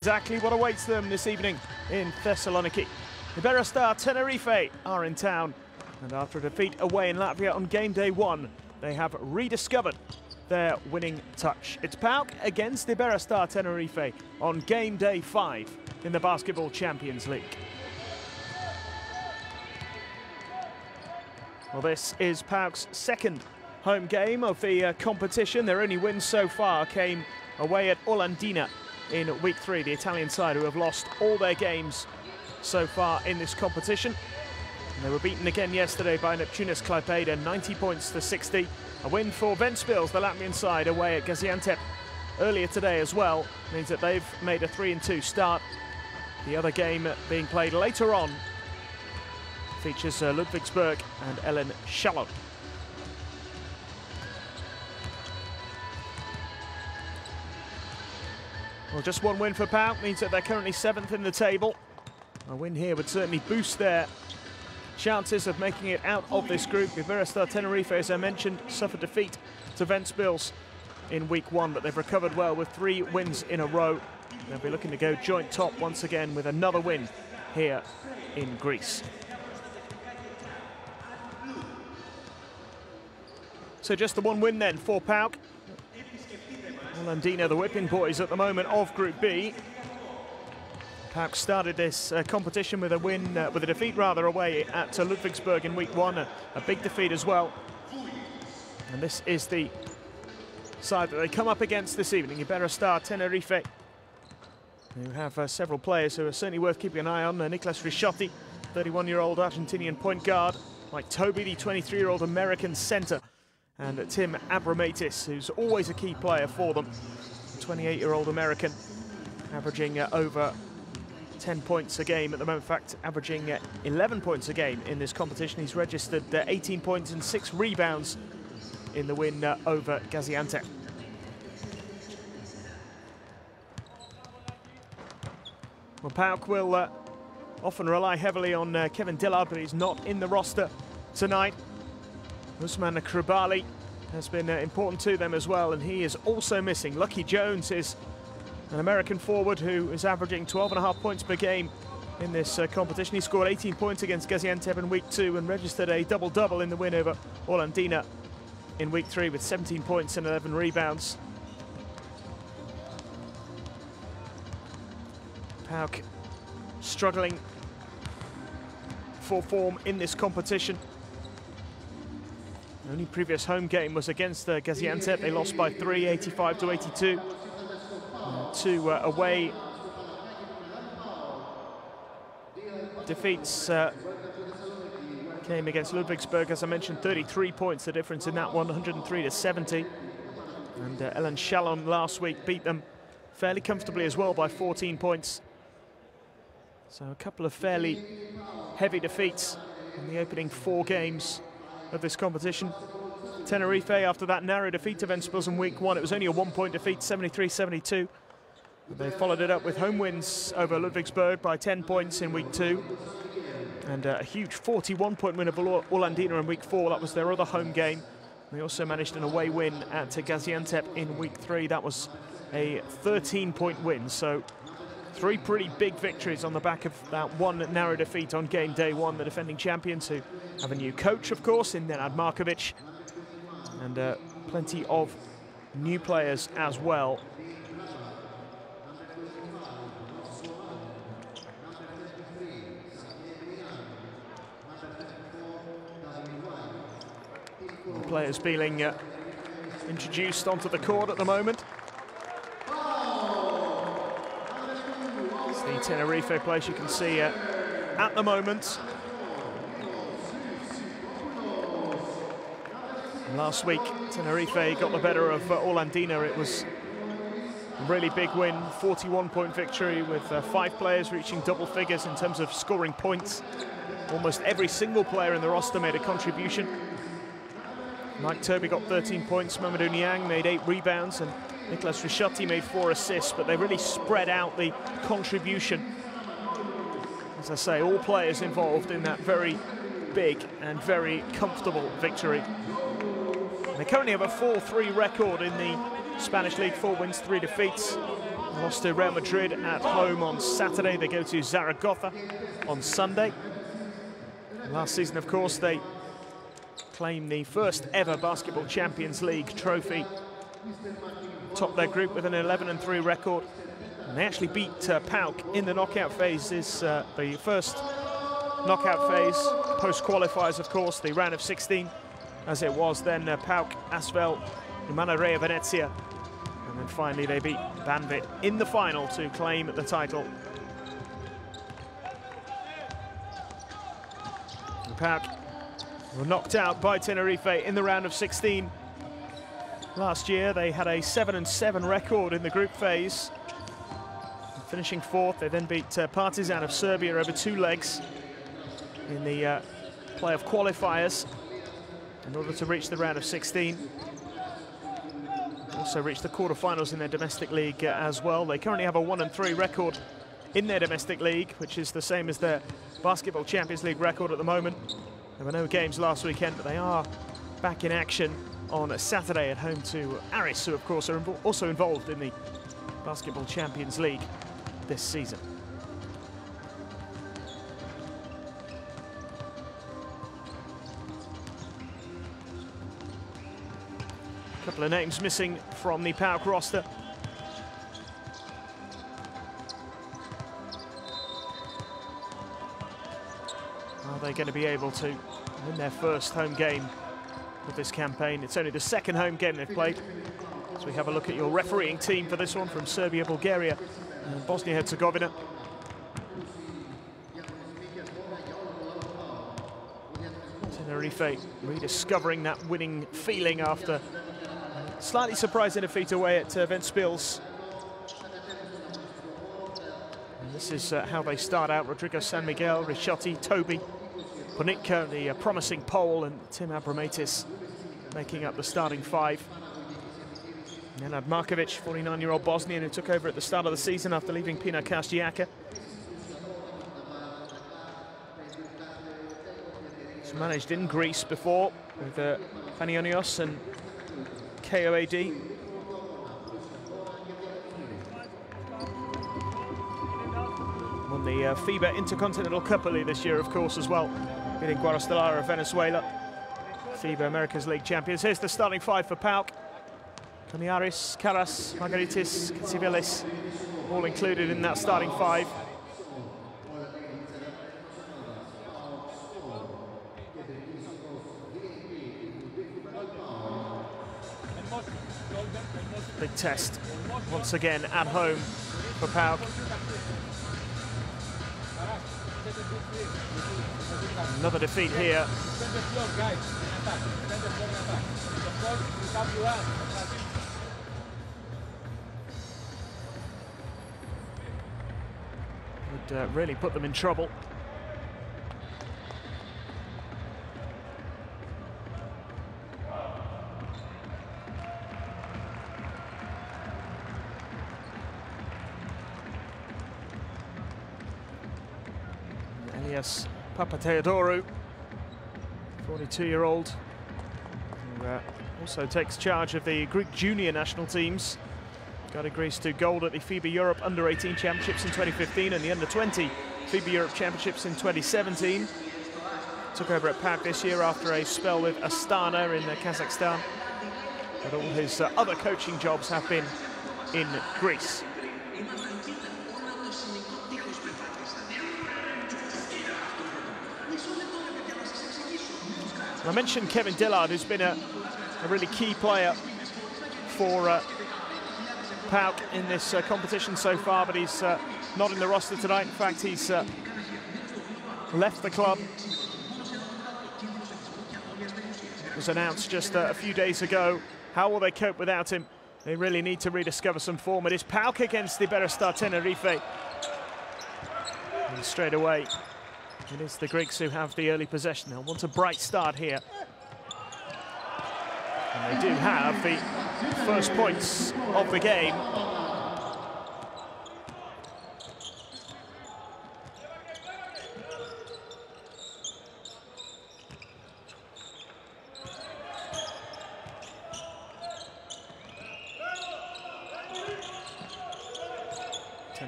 exactly what awaits them this evening in Thessaloniki. Iberostar Tenerife are in town, and after a defeat away in Latvia on game day 1, they have rediscovered their winning touch. It's PAOK against Iberostar Tenerife on game day 5 in the Basketball Champions League. Well, this is PAOK's second home game of the competition. Their only win so far came away at Olandina in week 3, the Italian side who have lost all their games so far in this competition. And they were beaten again yesterday by Neptunus Klaipeda, 90 points to 60. A win for Ventspils, the Latvian side, away at Gaziantep earlier today as well. Means that they've made a 3-2 start. The other game being played later on features Ludwigsburg and Ellen Schallon. Well, just one win for PAOK means that they're currently 7th in the table. A win here would certainly boost their chances of making it out of this group. Iberostar Tenerife, as I mentioned, suffered defeat to Ventspils in week 1, but they've recovered well with 3 wins in a row. They'll be looking to go joint top once again with another win here in Greece. So just the one win then for PAOK. Olandina, the whipping boys at the moment of Group B. PAOK started this competition with a win, with a defeat rather, away at Ludwigsburg in week 1, a big defeat as well. And this is the side that they come up against this evening, Iberostar Tenerife, who have several players who are certainly worth keeping an eye on. Niklas Ricciotti, 31-year-old Argentinian point guard, Mike Toby, the 23-year-old American center, and Tim Abramatis, who's always a key player for them, 28-year-old American, averaging over 10 points a game at the moment. In fact, averaging 11 points a game in this competition. He's registered 18 points and 6 rebounds in the win over Gaziantep. Well, PAOK will often rely heavily on Kevin Dillard, but he's not in the roster tonight. Usman Kribali has been important to them as well, and he is also missing. Lucky Jones is an American forward who is averaging 12.5 points per game in this competition. He scored 18 points against Gaziantep in week 2 and registered a double-double in the win over Olandina in week 3 with 17 points and 11 rebounds. PAOK struggling for form in this competition. The only previous home game was against Gaziantep. They lost by 3, 85 to 82. 2 away defeats came against Ludwigsburg, as I mentioned, 33 points the difference in that one, 103 to 70. And Ellen Schallon last week beat them fairly comfortably as well by 14 points. So a couple of fairly heavy defeats in the opening 4 games of this competition. Tenerife, after that narrow defeat to Ventspils in week 1, it was only a 1-point defeat, 73-72. They followed it up with home wins over Ludwigsburg by 10 points in week 2. And a huge 41-point win over Olandina in week 4. That was their other home game. They also managed an away win at Gaziantep in week 3. That was a 13-point win. So 3 pretty big victories on the back of that one narrow defeat on game day 1. The defending champions, who have a new coach, of course, in Nenad Markovic, and plenty of new players as well. Players being introduced onto the court at the moment. It's the Tenerife place you can see at the moment. Last week, Tenerife got the better of Olandina. It was a really big win, 41-point victory with 5 players reaching double figures in terms of scoring points. Almost every single player in the roster made a contribution. Mike Toby got 13 points, Mamadou Niang made 8 rebounds, and Niklas Ricciotti made 4 assists, but they really spread out the contribution. As I say, all players involved in that very big and very comfortable victory. And they currently have a 4-3 record in the Spanish League, 4 wins, 3 defeats. Lost to Real Madrid at home on Saturday. They go to Zaragoza on Sunday. Last season, of course, they claimed the first ever Basketball Champions League trophy. Topped their group with an 11-3 record. And they actually beat PAOK in the knockout phases, the first knockout phase, post-qualifiers, of course, the round of 16, as it was then PAOK, Asvel, Rea Venezia. And then finally they beat Banvit in the final to claim the title. PAOK were knocked out by Tenerife in the round of 16. Last year they had a 7-7 record in the group phase. Finishing fourth, they then beat Partizan of Serbia over 2 legs in the playoff qualifiers in order to reach the round of 16. Also reached the quarterfinals in their domestic league as well. They currently have a 1-3 record in their domestic league, which is the same as their Basketball Champions League record at the moment. There were no games last weekend, but they are back in action on a Saturday at home to Aris, who of course are also involved in the Basketball Champions League this season. A couple of names missing from the PAOK roster. Are they going to be able to win their first home game of this campaign? It's only the second home game they've played. So we have a look at your refereeing team for this one from Serbia, Bulgaria, and Bosnia-Herzegovina. Tenerife rediscovering that winning feeling after slightly surprising defeat away at Ventspils. And this is how they start out. Rodrigo San Miguel, Ricciotti, Toby, Ponitka, the promising Pole, and Tim Abramatis making up the starting 5. Nenad Markovic, 49-year-old Bosnian who took over at the start of the season after leaving Pina Kastiaka. He's managed in Greece before with Panionios and KOAD. Won the FIBA Intercontinental Cup earlier this year, of course, as well, beating Guadalajara of Venezuela, FIBA Americas League champions. Here's the starting 5 for PAOK. Caniaris, Caras, Margaritis, Katsivilis, all included in that starting 5. Big test once again at home for PAOK. Another defeat here. Would really put them in trouble. Elias Papatheodorou, 42-year-old, who also takes charge of the Greek junior national teams. Guided Greece to gold at the FIBA Europe Under-18 Championships in 2015 and the Under-20 FIBA Europe Championships in 2017. Took over at PAOK this year after a spell with Astana in Kazakhstan. But all his other coaching jobs have been in Greece. I mentioned Kevin Dillard, who's been a really key player for PAOK in this competition so far, but he's not in the roster tonight. In fact, he's left the club. It was announced just a few days ago. How will they cope without him? They really need to rediscover some form. It is PAOK against Iberostar Tenerife. And straight away, it is the Greeks who have the early possession. They'll want a bright start here. And they do have the first points of the game.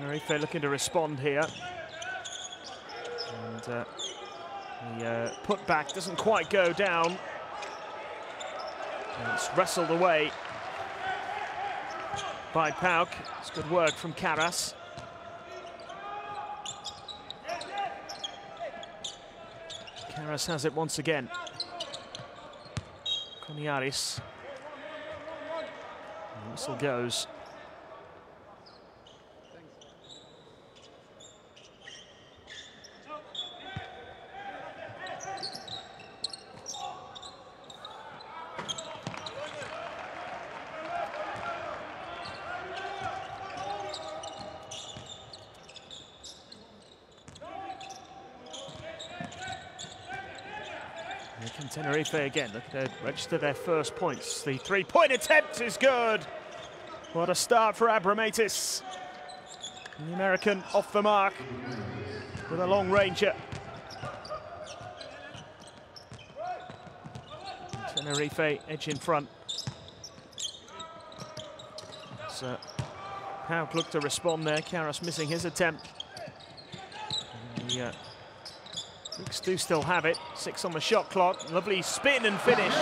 Tenerife looking to respond here. And the putback doesn't quite go down. And it's wrestled away by PAOK. It's good work from Caras. Caras has it once again. Coniaris. Whistle goes. Here can Tenerife again, look to register their first points. The three-point attempt is good. What a start for Abramatis. The American off the mark with a long ranger. Tenerife edge in front. So PAOK looked to respond there. Caras missing his attempt. The Greeks do still have it. 6 on the shot clock. Lovely spin and finish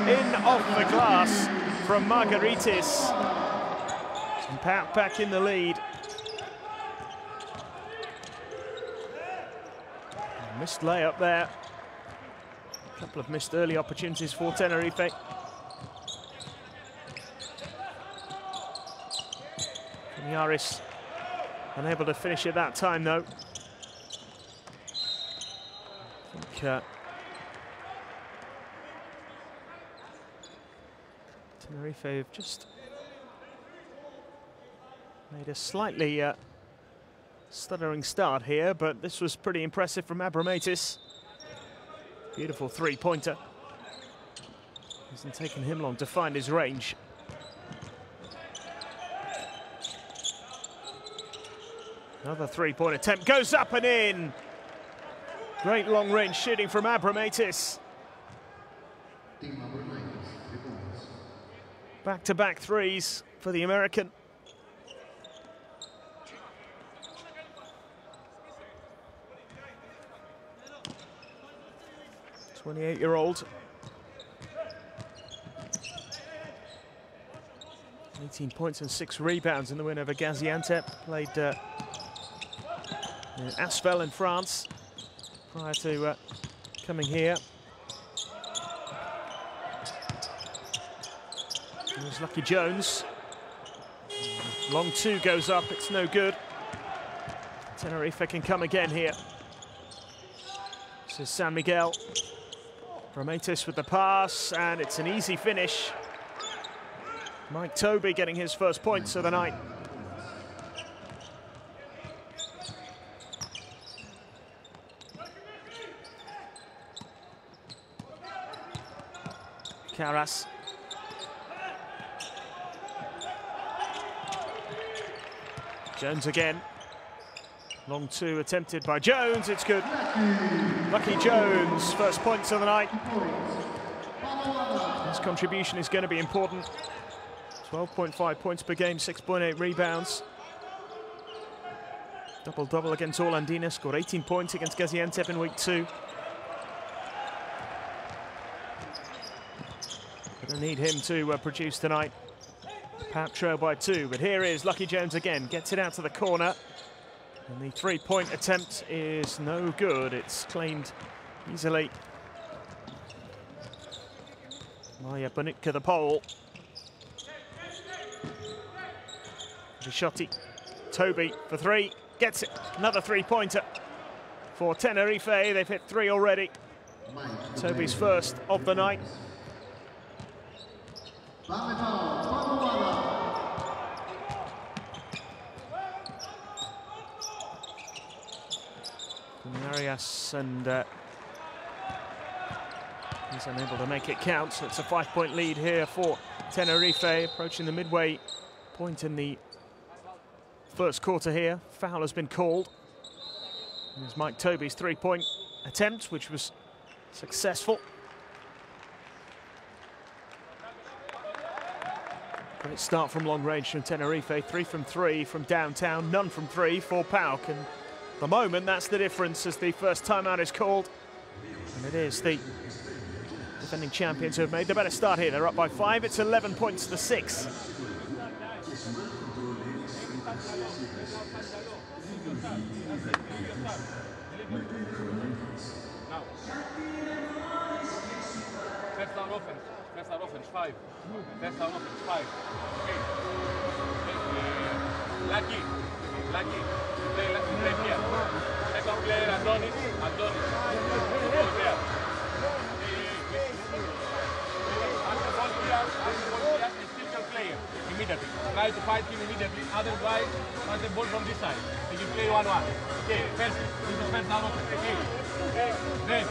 in off the glass from Margaritis. And PAOK back in the lead. Missed layup there. A couple of missed early opportunities for Tenerife. Yaris unable to finish it that time though. I think Tenerife have just made a slightly stuttering start here, but this was pretty impressive from Abramatis. Beautiful three-pointer. Hasn't taken him long to find his range. Another three-point attempt goes up and in. Great long-range shooting from Abramatis. Back-to-back threes for the American. 28-year-old. 18 points and 6 rebounds in the win over Gaziantep. Played in Asvel in France prior to coming here. There's Lucky Jones. Long two goes up, it's no good. Tenerife can come again here. This is San Miguel. Abramatis with the pass, and it's an easy finish. Mike Toby getting his first points of the night. Caras. Jones again. Long two attempted by Jones, it's good. Lucky Jones, first points of the night. His contribution is going to be important. 12.5 points per game, 6.8 rebounds. Double-double against Orlandina, scored 18 points against Gaziantep in week 2. Gonna need him to produce tonight. PAOK trail by 2, but here is Lucky Jones again, gets it out to the corner. And the three-point attempt is no good. It's claimed easily. Maya Bonitka the pole. Vishotti. Toby for 3. Gets it. Another three-pointer for Tenerife. They've hit 3 already. Toby's first of the night. Arias, and he's unable to make it count, so it's a 5-point lead here for Tenerife, approaching the midway point in the first quarter here. Foul has been called. There's Mike Toby's three-point attempt, which was successful. Great start from long range from Tenerife. 3 from 3 from downtown, none from 3 for PAOK. And at the moment, that's the difference as the first timeout is called. And it is the defending champions who have made the better start here. They're up by 5. It's 11 points to 6. First down offense. First down offense, 5. First down offense, 5. Okay. Lucky. Play here. Second player, Adonis. Go there. Ask the ball here and steal your player immediately. Try to fight him immediately. Otherwise, pass the ball from this side. So you play 1-1. Okay, first. This is first down offense. Okay. Then.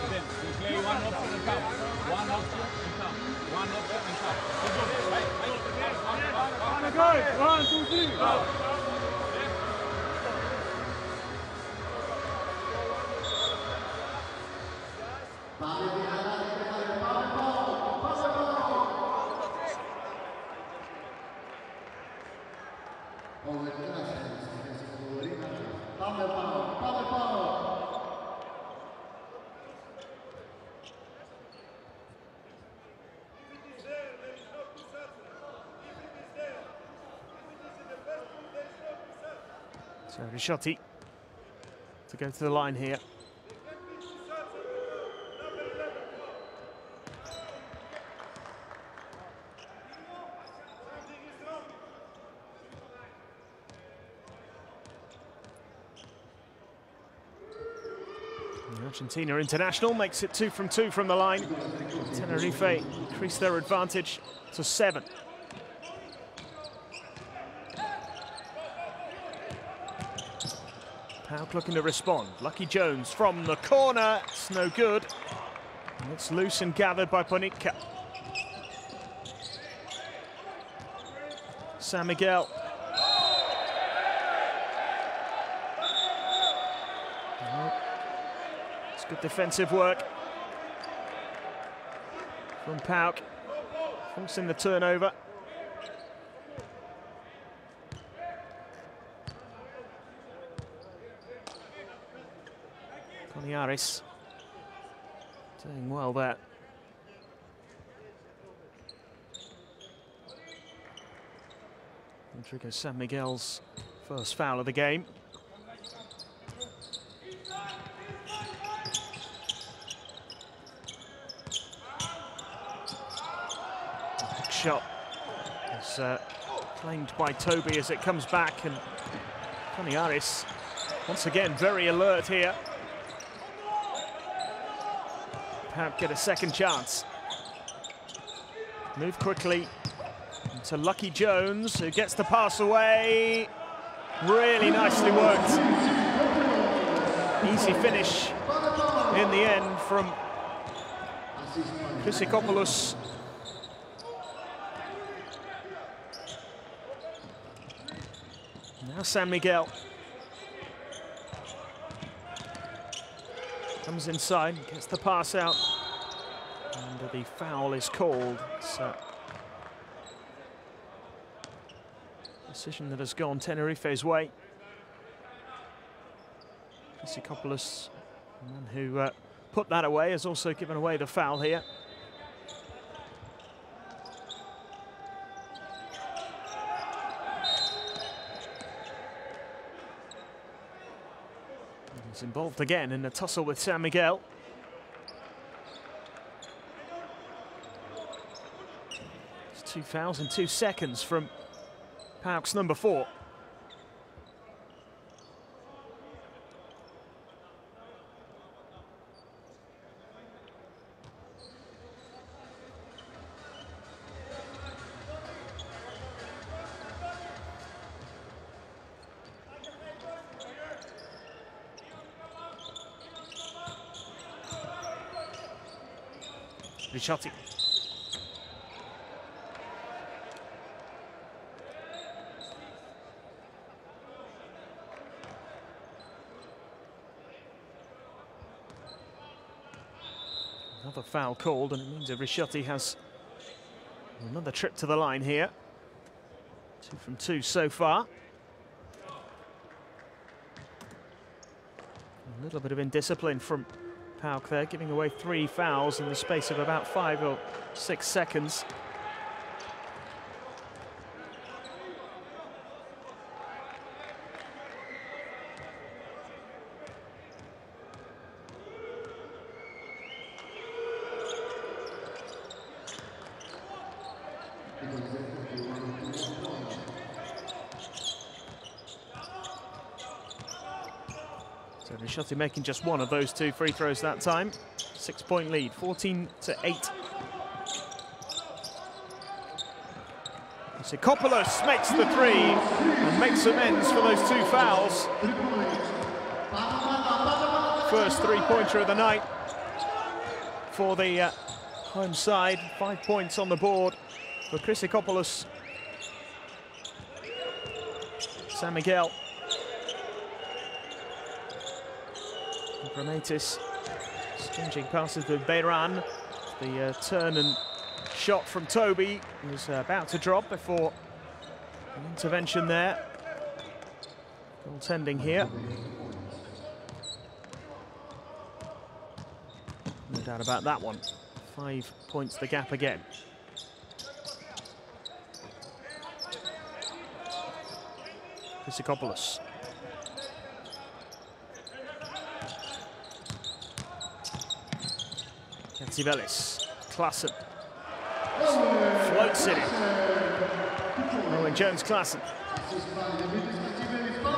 You play one option and come. One option and come. One option and come. Right? 1, 2, 3. Go. So Rishotti to go to the line here. The Argentina international makes it 2 from 2 from the line. Tenerife increase their advantage to 7. PAOK looking to respond. Lucky Jones from the corner. It's no good. And it's loose and gathered by Bonitka. San Miguel. It's good defensive work from PAOK, forcing the turnover. Coniaris doing well there. And triggers San Miguel's first foul of the game. Big shot is claimed by Toby as it comes back, and Coniaris once again very alert here. PAOK get a second chance. Move quickly to Lucky Jones, who gets the pass away. Really nicely worked. Easy finish in the end from Chrysikopoulos. Now San Miguel comes inside, gets the pass out, and the foul is called. It's a decision that has gone Tenerife's way. Chrysikopoulos, the man who put that away, has also given away the foul here. He's involved again in the tussle with San Miguel. It's 2 fouls in 2 seconds from PAOK's number 4. Rishotti. Another foul called, and it means that Rishotti has Another trip to the line here. 2 from 2 so far. A little bit of indiscipline from PAOK there, giving away 3 fouls in the space of about 5 or 6 seconds. So Nishotti making just one of those 2 free throws that time. 6-point lead, 14-8. Sikopoulos makes the 3 and makes amends for those 2 fouls. First 3-pointer of the night for the home side. 5 points on the board for Sikopoulos. San Miguel. Gramatis exchanging passes with Beiran. The turn and shot from Toby was about to drop before an intervention there. Goaltending here. No doubt about that one. 5 points the gap again. Sikopoulos. Kantsivelis, Klassen, floats it in. Owen Jones-Klassen.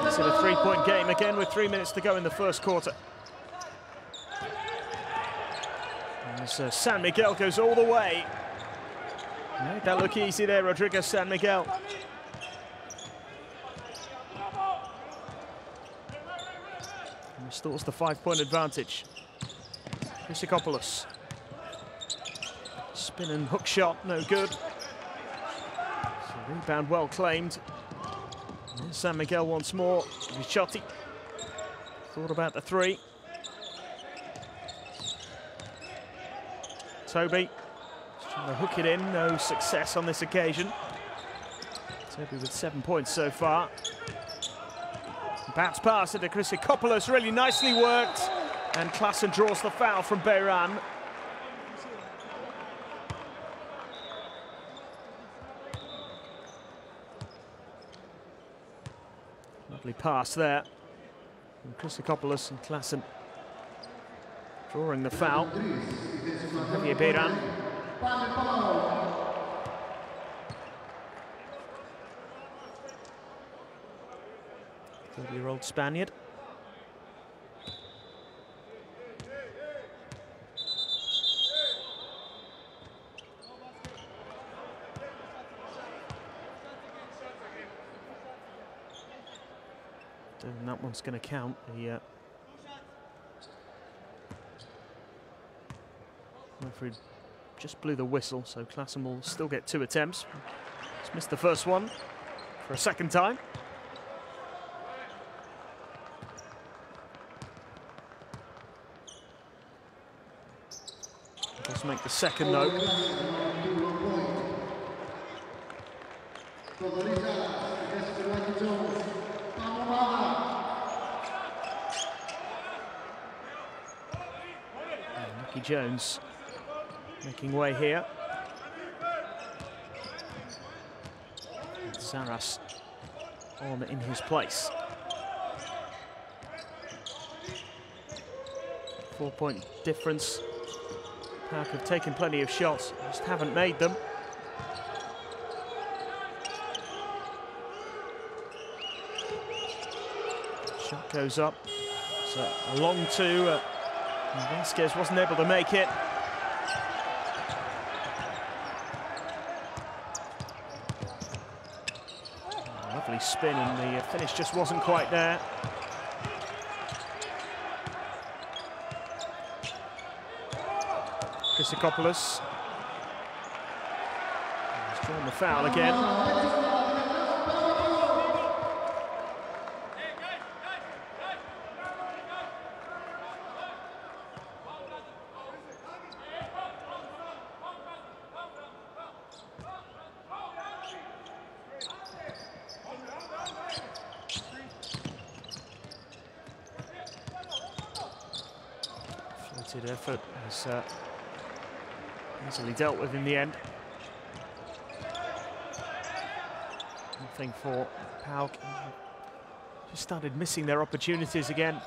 It's a 3-point game again with 3 minutes to go in the first quarter. As San Miguel goes all the way. Made that look easy there, Rodriguez San Miguel. And restores the 5-point advantage. Sikopoulos. Spin and hook shot, no good. So rebound well claimed. There's San Miguel once more. Risciotti thought about the 3. Toby trying to hook it in, no success on this occasion. Toby with 7 points so far. Bounce pass into Sikopoulos, really nicely worked. And Klassen draws the foul from Beiran. Lovely pass there from Sikopoulos, and Klassen drawing the foul from Javier Beiran. 30-year-old Spaniard. And that one's going to count. The referee just blew the whistle, so Klassen will still get 2 attempts. He's missed the first one for a second time. Let's make the second though. Nicky Jones making way here. And Zaras on in his place. 4-point difference. PAOK have taken plenty of shots, just haven't made them. Shot goes up. So a long 2. Vasquez wasn't able to make it. Lovely spin, and the finish just wasn't quite there. Sikopoulos. He's drawn the foul again. Concerted effort was easily dealt with in the end. Nothing for PAOK. Just started missing their opportunities again.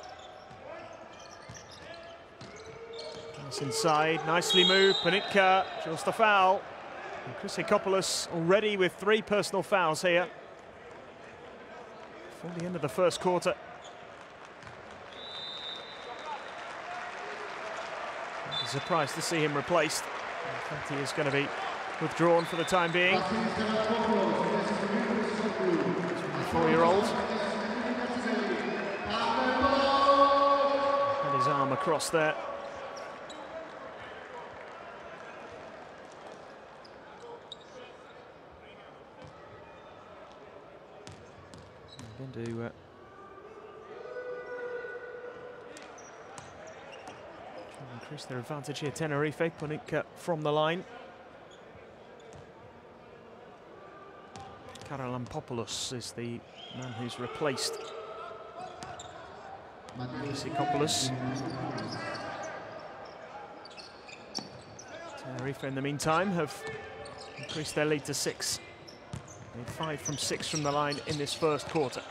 Nice inside, nicely moved. Panitka draws the foul. And Chrysikopoulos already with 3 personal fouls here before the end of the first quarter. I'm surprised to see him replaced. In fact, he is going to be withdrawn for the time being. 24-year-old. Had his arm across there. I'm going to increase their advantage here. Tenerife, Panitka from the line. Karalampopoulos is the man who's replaced Chrysikopoulos. Tenerife, in the meantime, have increased their lead to 6. Made 5 from 6 from the line in this first quarter.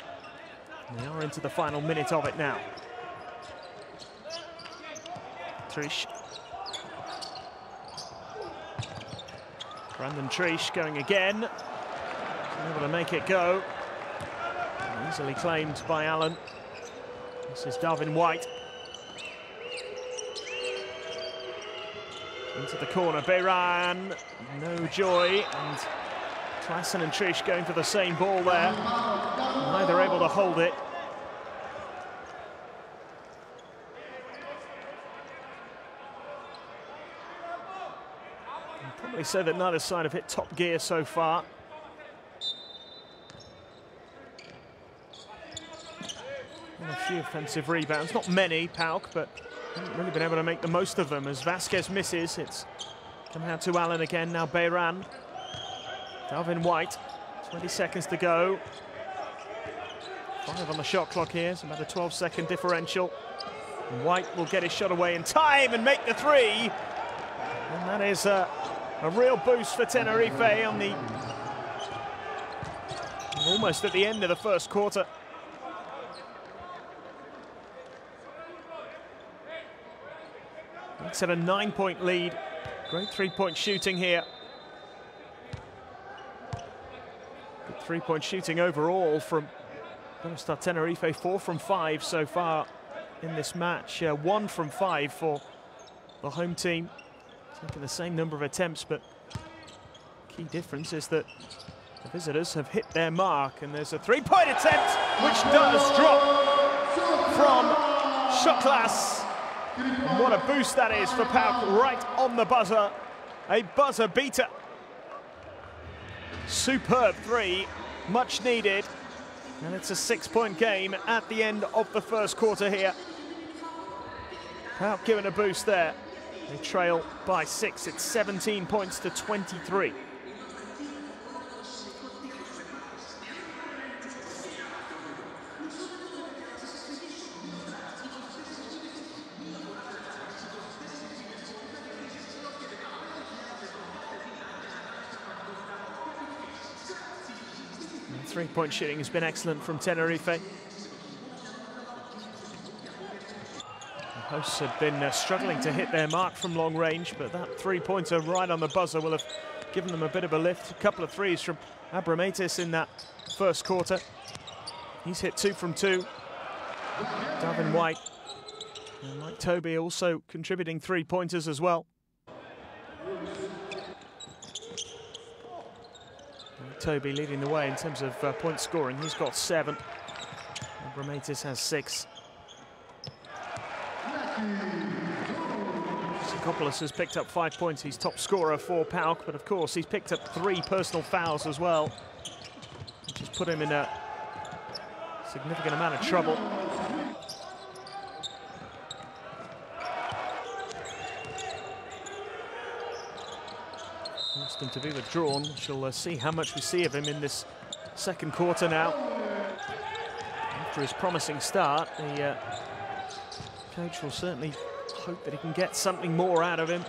And they are into the final minute of it now. Trish. Brandon Trish going again. Able to make it go. Easily claimed by Allen. This is Darvin White. Into the corner, Beiran. No joy. And Klassen and Trish going for the same ball there. Neither able to hold it. I'd probably say that neither side have hit top gear so far. And a few offensive rebounds, not many, PAOK, but haven't really been able to make the most of them as Vasquez misses. It's coming out to Allen again, now Beiran. Darvin White, 20 seconds to go. 5 on the shot clock here, it's about a 12-second differential. And White will get his shot away in time and make the 3. And that is a real boost for Tenerife on the almost at the end of the first quarter. It's at a 9-point lead. Great 3-point shooting here. Good 3-point shooting overall from Iberostar Tenerife. 4 from 5 so far in this match. 1 from 5 for the home team. Taking the same number of attempts, but key difference is that the visitors have hit their mark, and there's a 3-point attempt which does drop from Shotglass. And what a boost that is for PAOK right on the buzzer. A buzzer beater. Superb 3, much needed. And it's a 6-point game at the end of the first quarter here. PAOK given a boost there. They trail by 6. It's 17 points to 23. Three-point shooting has been excellent from Tenerife. The hosts have been struggling to hit their mark from long range, but that 3-pointer right on the buzzer will have given them a bit of a lift. A couple of threes from Abrametis in that first quarter. He's hit 2 from 2. Darvin White and Mike Toby also contributing 3-pointers as well. Toby leading the way in terms of point scoring. He's got 7. Abrametis has 6. Chrysikopoulos has picked up 5 points. He's top scorer for PAOK, but of course he's picked up 3 personal fouls as well, which has put him in a significant amount of trouble. Forced him to be withdrawn. We shall see how much we see of him in this second quarter now. After his promising start, the coach will certainly hope that he can get something more out of him.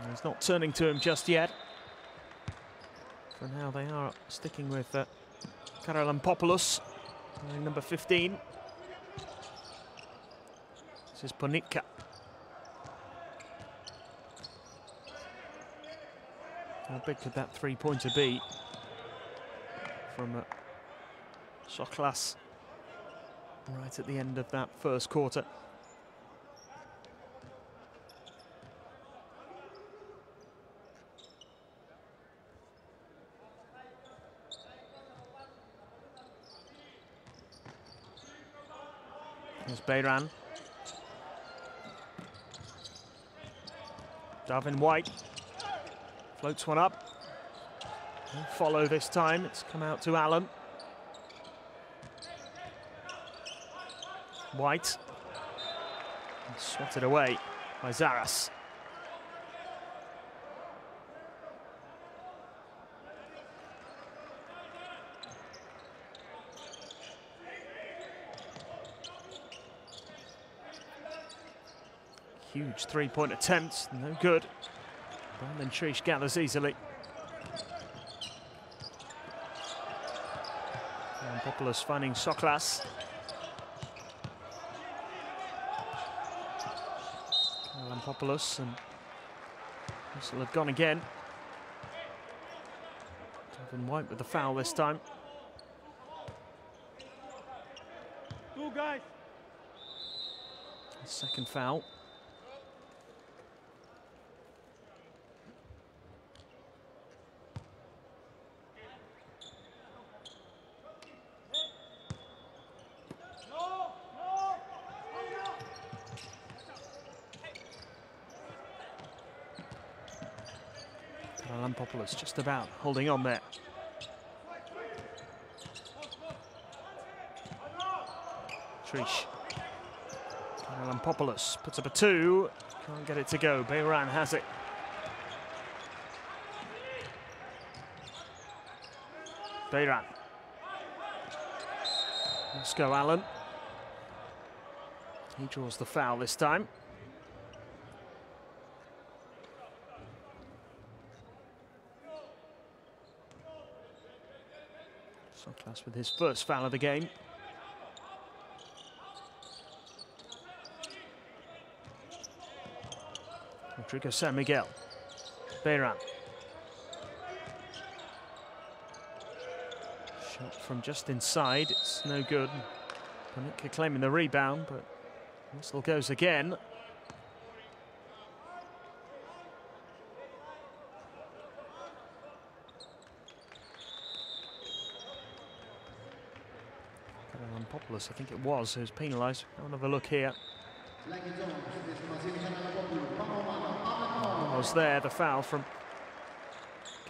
He's not turning to him just yet. For now, they are sticking with Karalampopoulos, wearing number 15. This is Ponitka. How big could that three-pointer be from Soklas right at the end of that first quarter? Here's Beiran. Darvin White floats one up. No follow this time. It's come out to Allen. White. And swatted away by Zaras. Huge three-point attempts, no good. Brandon Trish gathers easily. Popoulos finding Soklas. Popoulos, and this will have gone again. Darvin White with the foul this time. Two guys. Second foul. Popoulos just about holding on there. Trish. Popoulos puts up a two. Can't get it to go. Beiran has it. Beiran. Let's go, Allen. He draws the foul this time. Soklas with his first foul of the game. Rodrigo San Miguel. Beiran. Shot from just inside, it's no good. Ponitka claiming the rebound, but whistle goes again. Popoulos, I think it was, who's penalised. Have another look here. Was there the foul from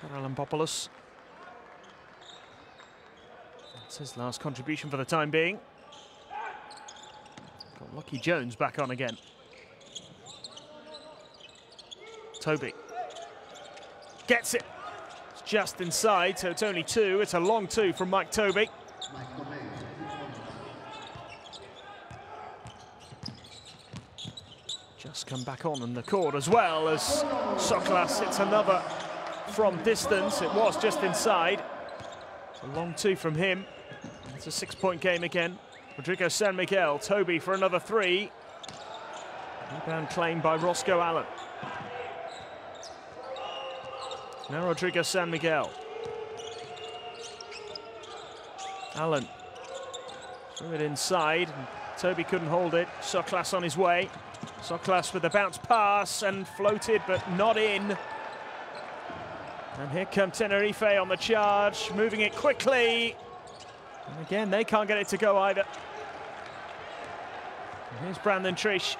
Karalampopoulos. That's his last contribution for the time being. Got Lucky Jones back on again. Toby gets it. It's just inside, so it's only two. It's a long two from Mike Toby. Just come back on the court as well as Soklas hits another from distance. It was just inside. It's a long two from him. It's a 6-point game again. Rodrigo San Miguel, Toby for another three. Rebound claimed by Roscoe Allen. Now Rodrigo San Miguel. Allen threw it inside. Toby couldn't hold it. Soklas on his way. Soklas with the bounce pass and floated, but not in. And here come Tenerife on the charge, moving it quickly. And again, they can't get it to go either. And here's Brandon Trish.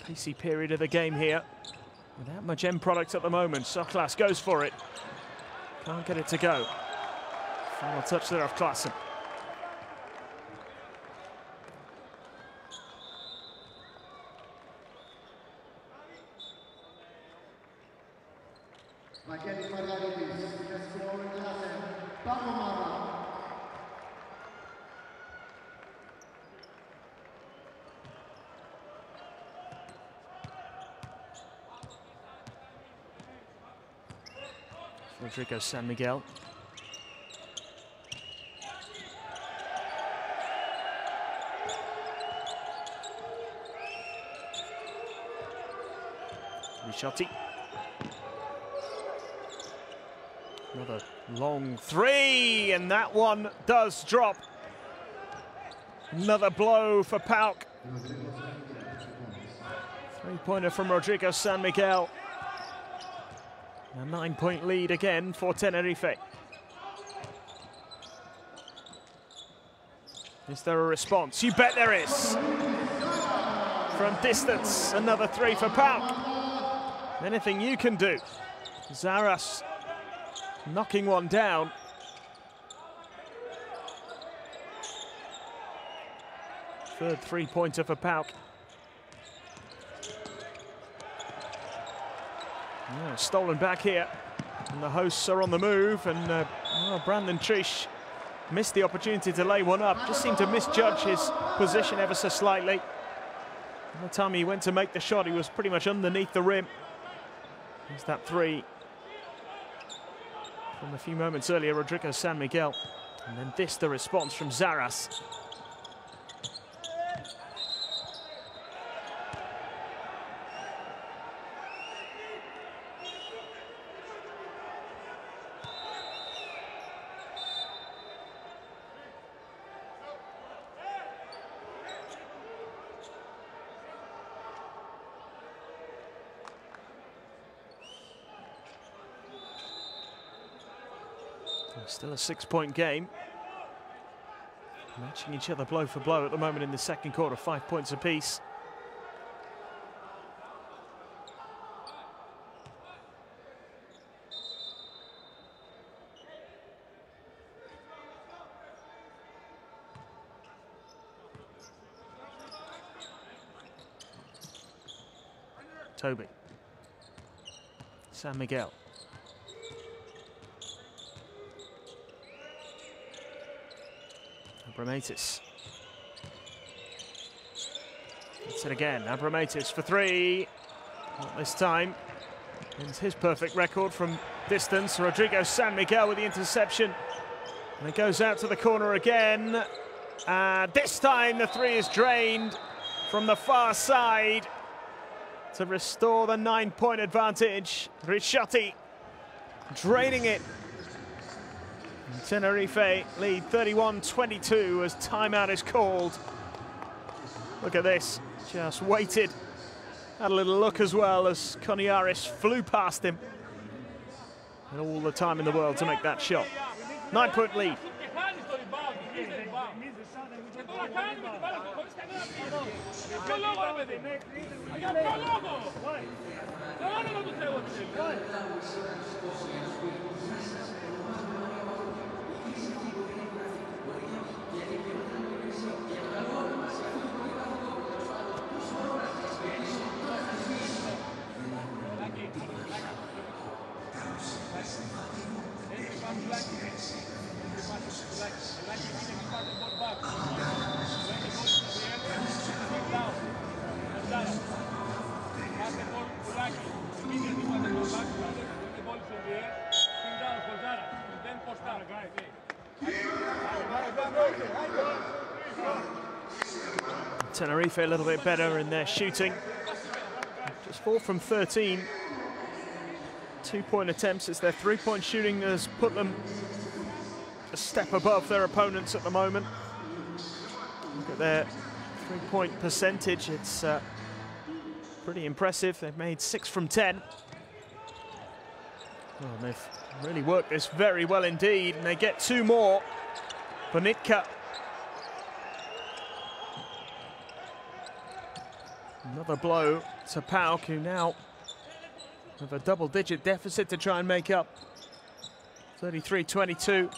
Pacey period of the game here. Without much end product at the moment. Soklas goes for it. Can't get it to go. Final touch there of Klassen. Rodrigo San Miguel. Rishotti. Another long three, and that one does drop. Another blow for PAOK. Three-pointer from Rodrigo San Miguel. A 9-point lead again for Tenerife. Is there a response? You bet there is. From distance, another three for PAOK. Anything you can do. Zaras knocking one down. Third three-pointer for PAOK. Yeah, stolen back here. And the hosts are on the move. And Brandon Trish missed the opportunity to lay one up. Just seemed to misjudge his position ever so slightly. By the time he went to make the shot, he was pretty much underneath the rim. There's that three from a few moments earlier, Rodrigo San Miguel. And then this, the response from Zaras. Still a 6-point game. Matching each other blow for blow at the moment in the second quarter, 5 points apiece. Toby. San Miguel. Abramatis. It's it again. Abramatis for three. Not this time. It's his perfect record from distance. Rodrigo San Miguel with the interception. And it goes out to the corner again. This time the three is drained from the far side to restore the 9-point advantage. Rishotti draining it. Tenerife lead 31-22 as timeout is called. Look at this, just waited. Had a little look as well as Coniaris flew past him. And all the time in the world to make that shot. 9-point lead. Tenerife a little bit better in their shooting. Just 4 from 13. 2-point attempts. It's their 3-point shooting that has put them a step above their opponents at the moment. Look at their 3-point percentage. It's pretty impressive. They've made 6 from 10. Well, they've really worked this very well indeed, and they get 2 more. Bonitka. Another blow to PAOK, who now have a double-digit deficit to try and make up. 33-22.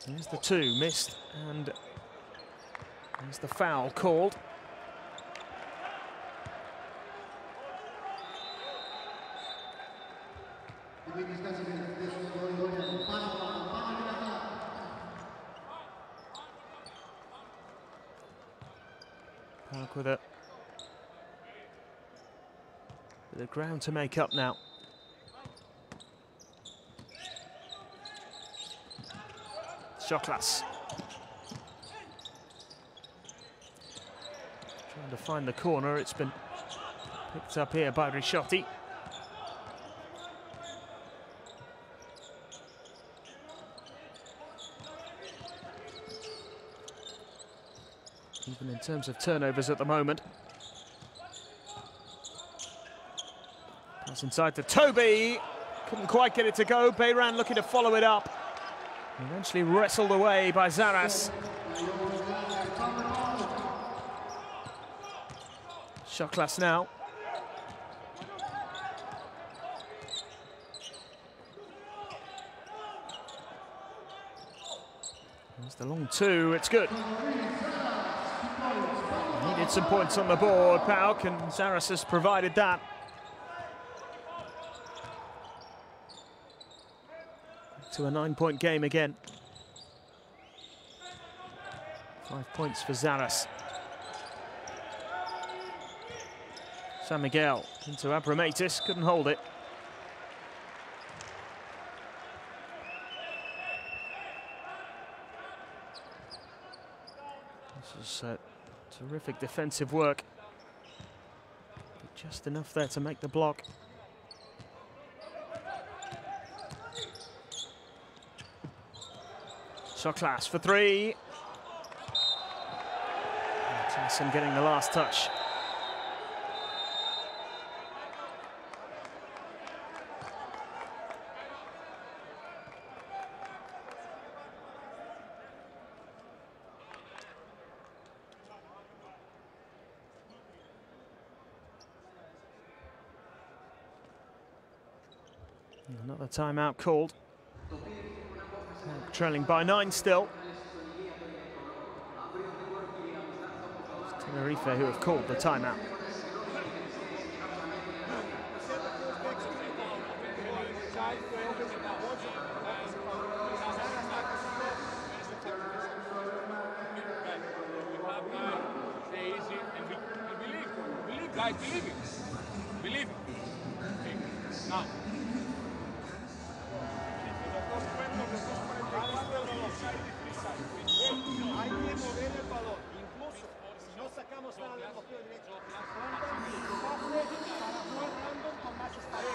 There's the 2 missed, and there's the foul called. PAOK with a bit of ground to make up now. Shoklas. Trying to find the corner. It's been picked up here by Rishotti. Even in terms of turnovers at the moment. Pass inside to Toby. Couldn't quite get it to go. Bayran looking to follow it up. Eventually wrestled away by Zaras. Shoklas now. There's the long two, it's good. Needed some points on the board, PAOK, and Zaras has provided that. To a 9-point game again. 5 points for Zaras. San Miguel into Abramatis, couldn't hold it. This is terrific defensive work. But just enough there to make the block. Shoklas for three. Tyson getting the last touch. Another timeout called. Trailing by 9 still. It's Tenerife who have called the timeout. Guys, believe it. Believe it. Okay. Now. Hay que mover el balón, incluso si no sacamos nada del bloqueo directo, para jugar random con más espacio.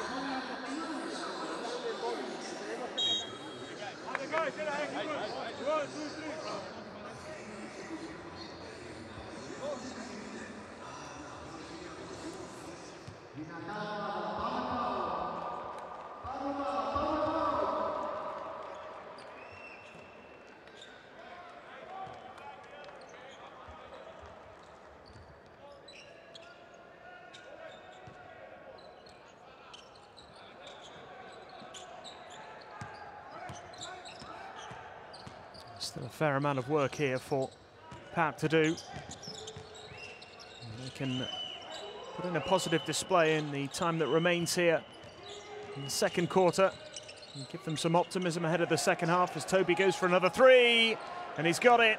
Still a fair amount of work here for PAOK to do. And they can put in a positive display in the time that remains here in the second quarter and give them some optimism ahead of the second half as Toby goes for another three, and he's got it.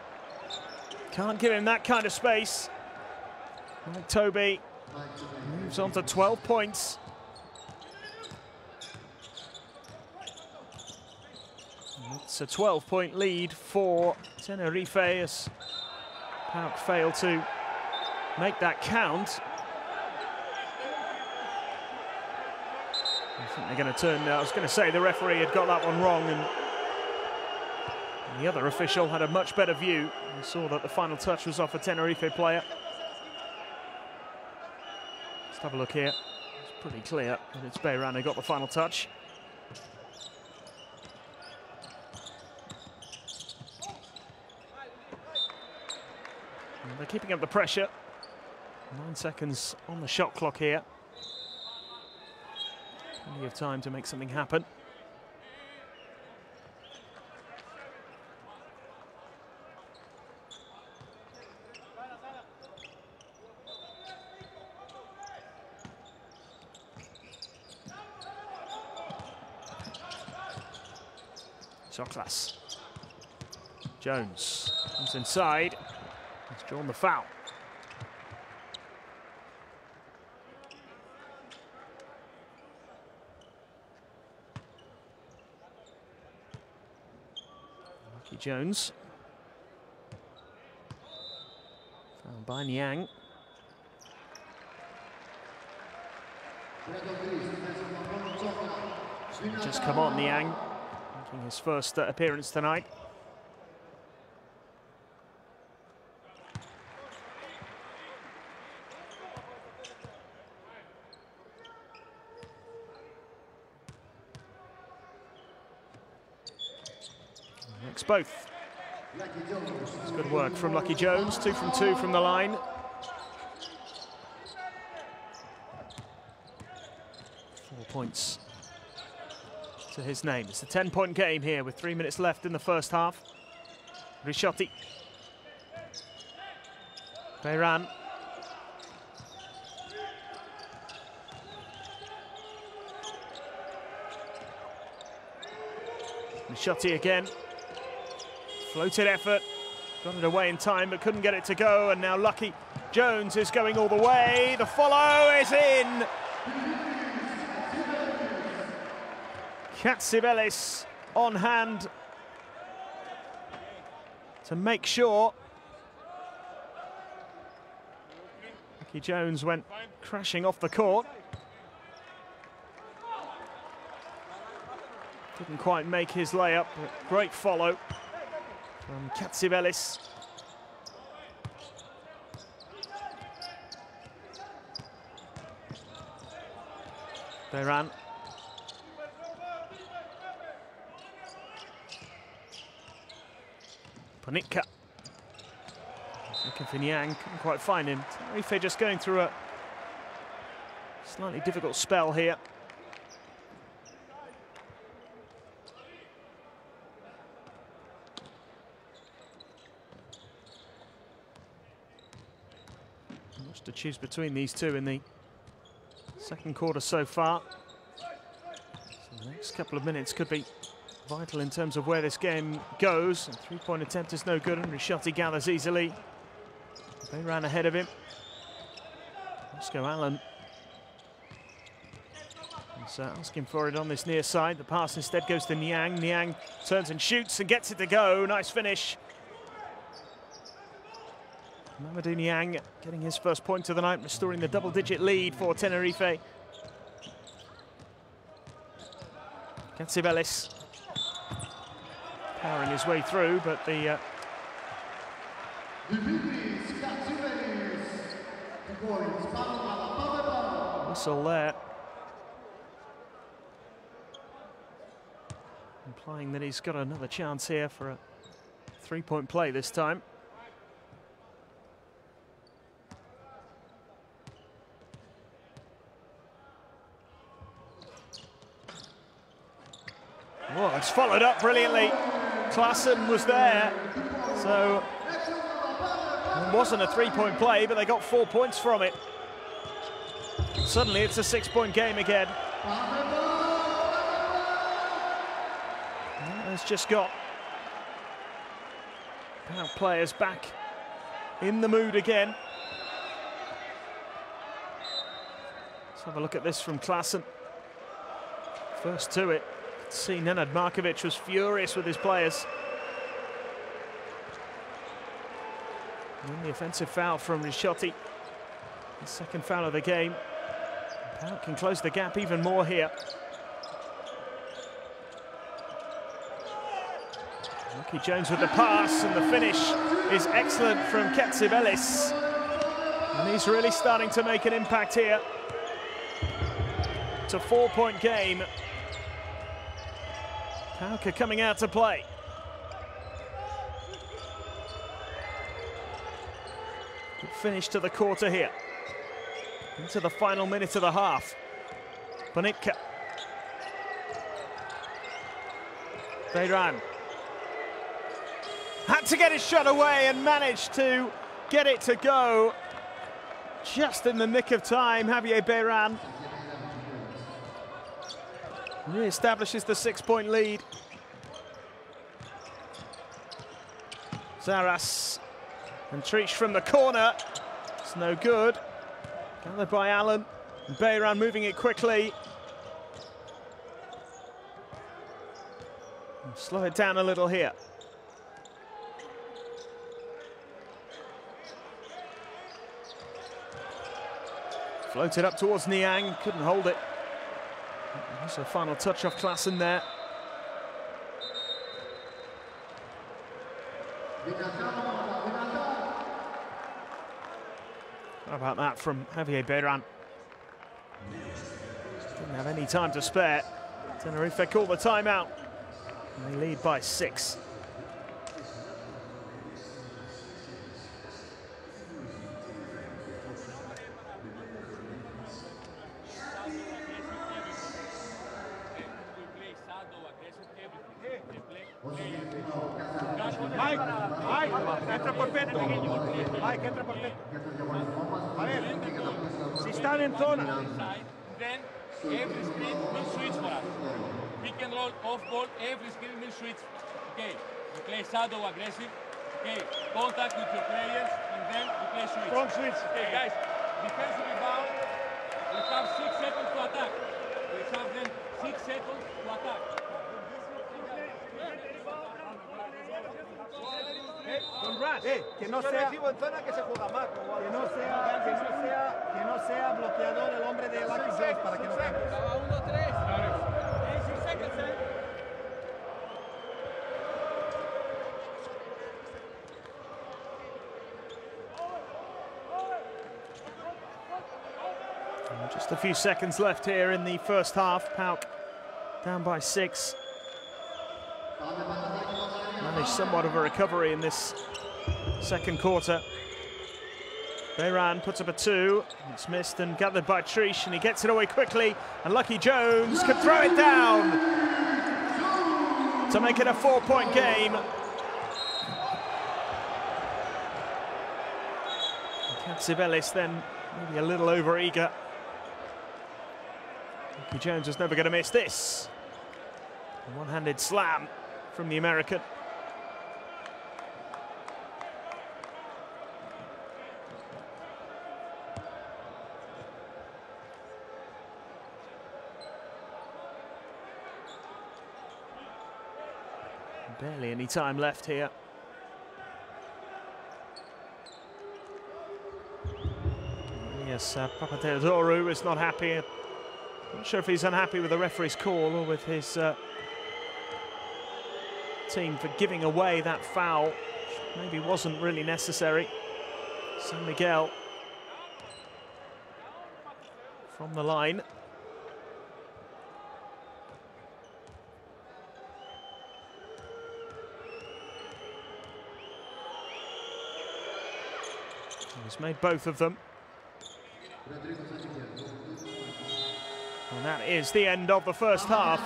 Can't give him that kind of space. Mike Toby moves on to 12 points. It's a 12-point lead for Tenerife as PAOK fail to make that count. I think they're going to turn. I was going to say the referee had got that one wrong, and the other official had a much better view and saw that the final touch was off a Tenerife player. Let's have a look here. It's pretty clear that it's Bayran who got the final touch. And they're keeping up the pressure. 9 seconds on the shot clock here. Plenty of time to make something happen. Shoklas. Jones comes inside. He's drawn the foul. Lucky Jones. Found by Niang. Just come on, Niang, making his first appearance tonight. Next both. It's good work from Lucky Jones, 2 from 2 from the line. 4 points to his name. It's a 10-point game here with 3 minutes left in the first half. Risciotti. Beiran. Risciotti again. Floated effort. Got it away in time but couldn't get it to go, and now Lucky Jones is going all the way. The follow is in. Katsivelis on hand to make sure. Lucky Jones went crashing off the court. Didn't quite make his layup, but great follow from Katsivelis. Beiran. Ponitka. Looking for Niang, couldn't quite find him. Tenerife just going through a slightly difficult spell here. Much to choose between these two in the second quarter so far. So the next couple of minutes could be vital in terms of where this game goes. A three-point attempt is no good, and Risciotti gathers easily. They ran ahead of him. Let's go, Allen. He's asking for it on this near side. The pass instead goes to Niang. Niang turns and shoots and gets it to go. Nice finish. Mamadou Niang getting his first point of the night, restoring the double-digit lead for Tenerife. Katsivelis powering his way through, but the whistle there, implying that he's got another chance here for a three-point play this time. Oh, it's followed up brilliantly. Klassen was there, so it wasn't a three-point play, but they got 4 points from it. Suddenly it's a 6-point game again. It's just got PAOK players back in the mood again. Let's have a look at this from Klassen. First to it. See, Nenad Markovic was furious with his players. And the offensive foul from Risciotti. The second foul of the game. PAOK can close the gap even more here. Lucky Jones with the pass, and the finish is excellent from Katsivelis. And he's really starting to make an impact here. It's a 4-point game. PAOK are coming out to play. Good finish to the quarter here. Into the final minute of the half. Ponitka. Beiran. Had to get his shot away and managed to get it to go. Just in the nick of time, Javier Beiran re-establishes the 6-point lead. Zaras and Treach from the corner. It's no good. Gathered by Allen. And Beiran moving it quickly. And slow it down a little here. Floated up towards Niang, couldn't hold it. There's a final touch off Klaassen there. How about that from Javier Beran? Didn't have any time to spare. Tenerife call the timeout. And they lead by 6. Entra perfetto. Mike, entra perfetto. A ver, si están en zona. Then every screen will switch for us. Pick and roll, off ball, every screen will switch. Okay, you play shadow aggressive. Okay, contact with your players, and then you play switch. Strong switch. Okay, guys, defensive rebound. We have 6 seconds to attack. We have then 6 seconds to attack. Que no sea en zona que se juega más. Que no sea bloqueador el hombre de Lucky Jones para que no cambie. 1-3. 6 seconds, Just a few seconds left here in the first half. PAOK down by 6. Managed somewhat of a recovery in this second quarter. Beran puts up a 2. It's missed and gathered by Trish, and he gets it away quickly. And Lucky Jones can throw it down to make it a 4-point game. Katsivelis then maybe a little over-eager. Lucky Jones was never going to miss this. A one-handed slam from the American. Barely any time left here. Yes, Papatheodorou is not happy. Not sure if he's unhappy with the referee's call or with his team for giving away that foul, which maybe wasn't really necessary. San Miguel from the line. He's made both of them. And that is the end of the first half.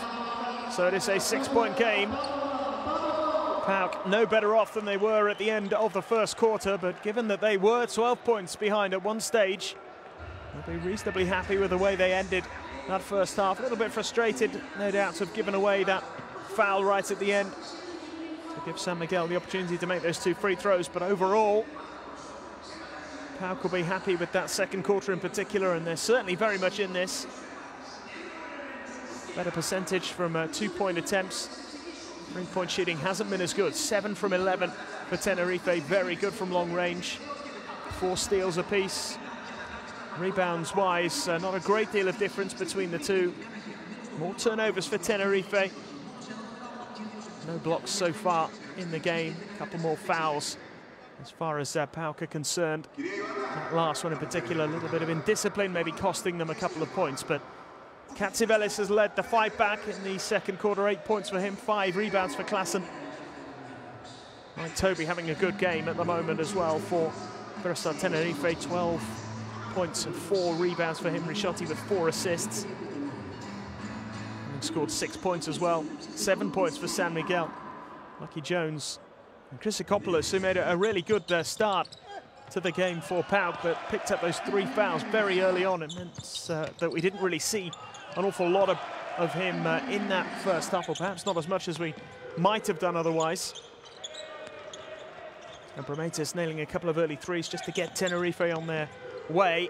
So it is a 6-point game. PAOK no better off than they were at the end of the first quarter, but given that they were 12 points behind at one stage, they'll be reasonably happy with the way they ended that first half. A little bit frustrated, no doubt, to have given away that foul right at the end to give San Miguel the opportunity to make those 2 free throws, but overall, PAOK will be happy with that second quarter in particular, and they're certainly very much in this. Better percentage from 2-point attempts. 3-point shooting hasn't been as good. 7 from 11 for Tenerife, very good from long range. 4 steals apiece. Rebounds-wise, not a great deal of difference between the two. More turnovers for Tenerife. No blocks so far in the game. A couple more fouls as far as PAOK are concerned. That last one in particular, a little bit of indiscipline, maybe costing them a couple of points, but Katsivelis has led the fight back in the second quarter. 8 points for him, 5 rebounds for Klaassen. Mike Toby having a good game at the moment as well for Iberostar Tenerife. 12 points and 4 rebounds for him. Ricciotti with 4 assists. And scored 6 points as well. 7 points for San Miguel. Lucky Jones and Chrysakopoulos, who made a really good start to the game for PAOK, but picked up those 3 fouls very early on. It meant that we didn't really see an awful lot of him in that first half, or perhaps not as much as we might have done otherwise. And Bromaitis nailing a couple of early threes just to get Tenerife on their way.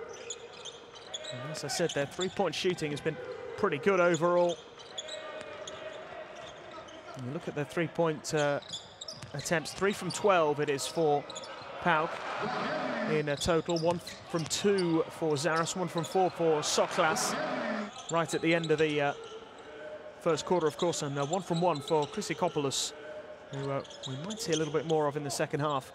And as I said, their 3-point shooting has been pretty good overall. And you look at their 3-point attempts, 3 from 12 it is for PAOK in a total. 1 from 2 for Zaras, 1 from 4 for Soklas. Right at the end of the first quarter, of course, and 1 from 1 for Chrysikopoulos, who we might see a little bit more of in the second half.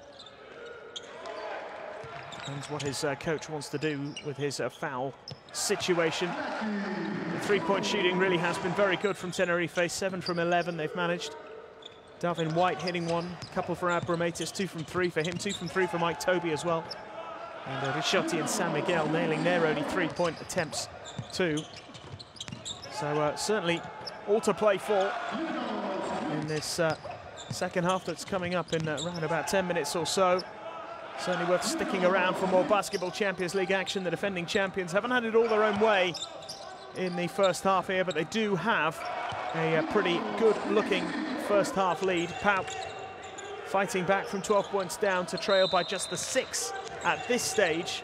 Depends what his coach wants to do with his foul situation. The three-point shooting really has been very good from Tenerife. 7 from 11 they've managed. Darvin White hitting one, couple for Abramatis, 2 from 3 for him, 2 from 3 for Mike Toby as well. And Ricciotti and San Miguel nailing their only three-point attempts too. So certainly all to play for in this second half that's coming up in around about 10 minutes or so. Certainly worth sticking around for more Basketball Champions League action. The defending champions haven't had it all their own way in the first half here, but they do have a pretty good-looking first half lead. PAOK fighting back from 12 points down to trail by just the 6 at this stage.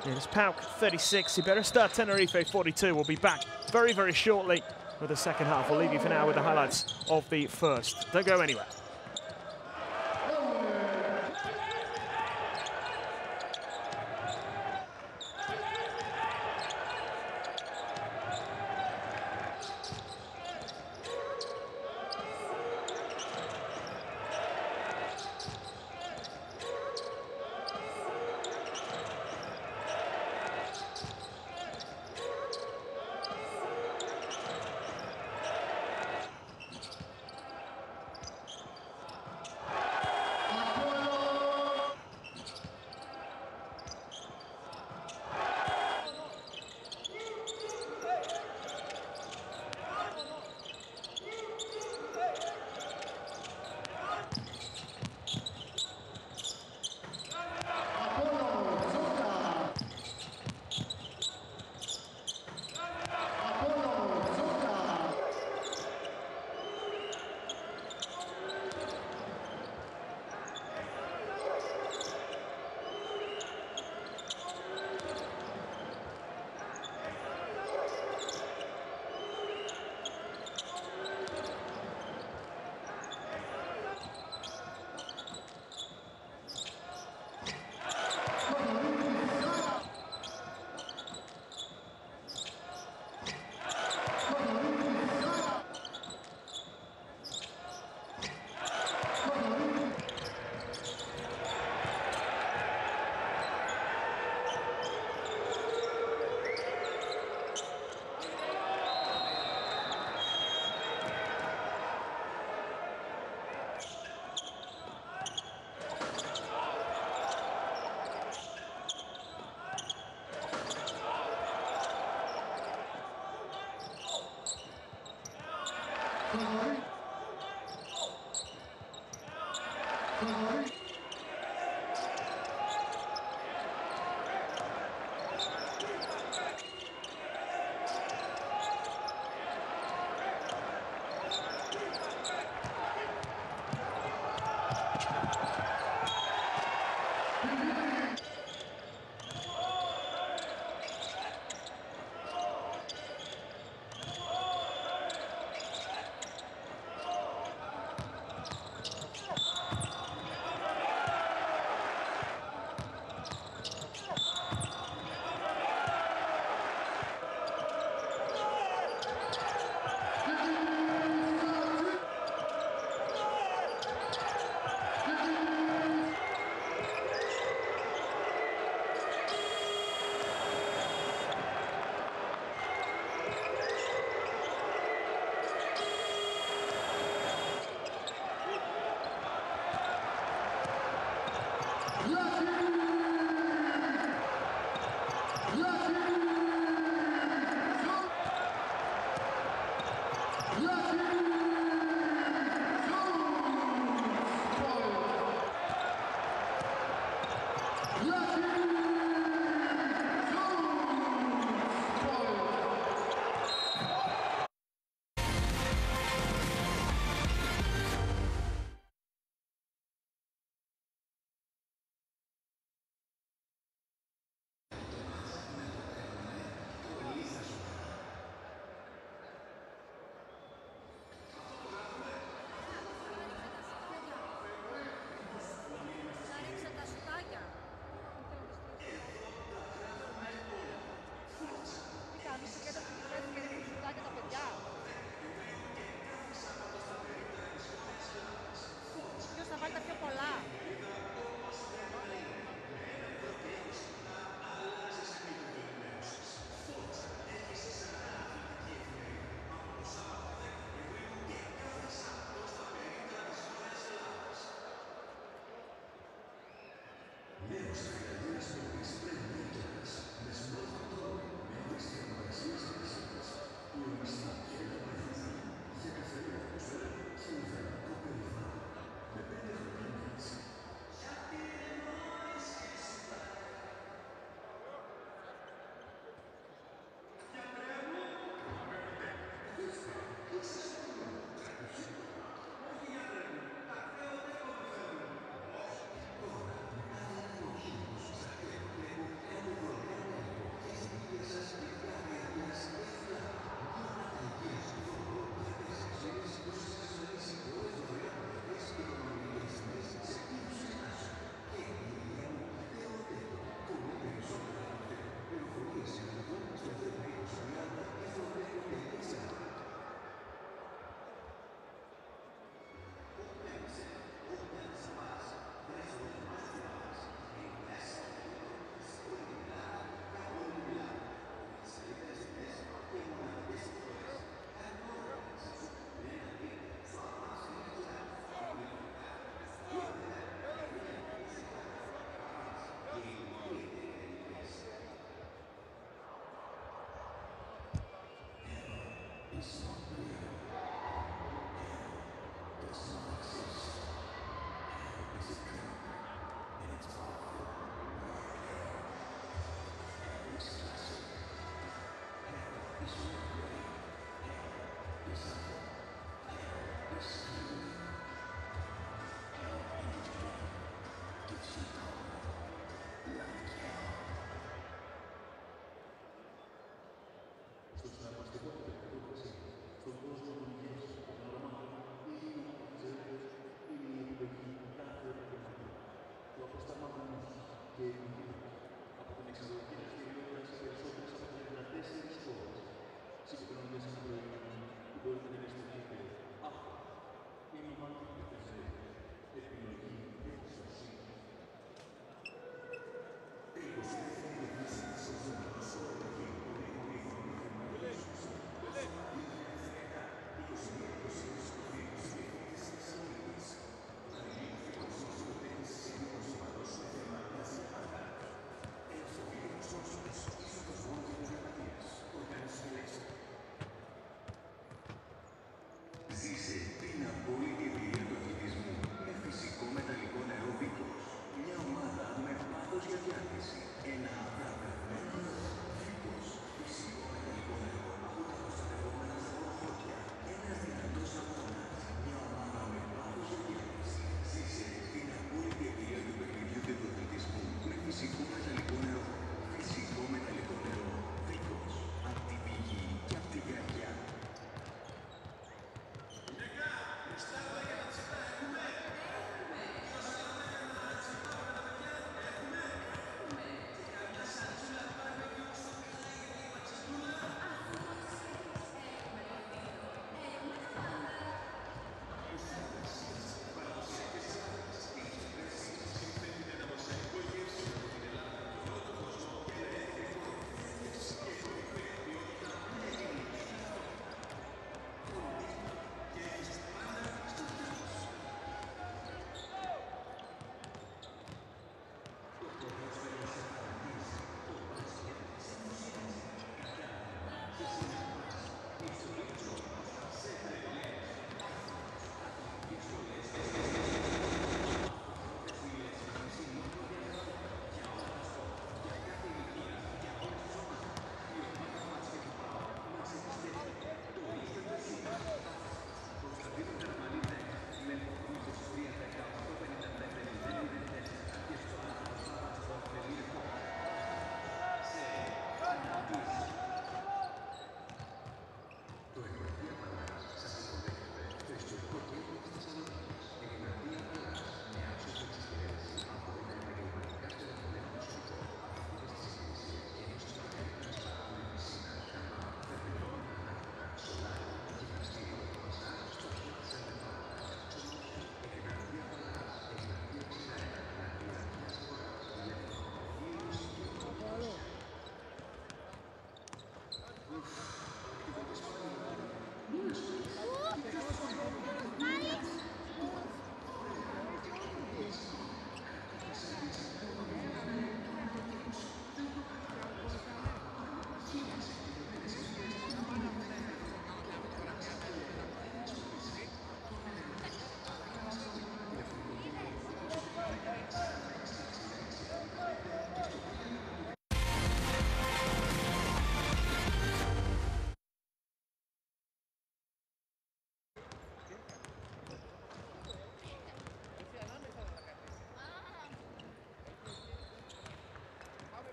It's PAOK 36, Iberostar Tenerife 42. We'll be back very, very shortly with the second half. We'll leave you for now with the highlights of the first. Don't go anywhere.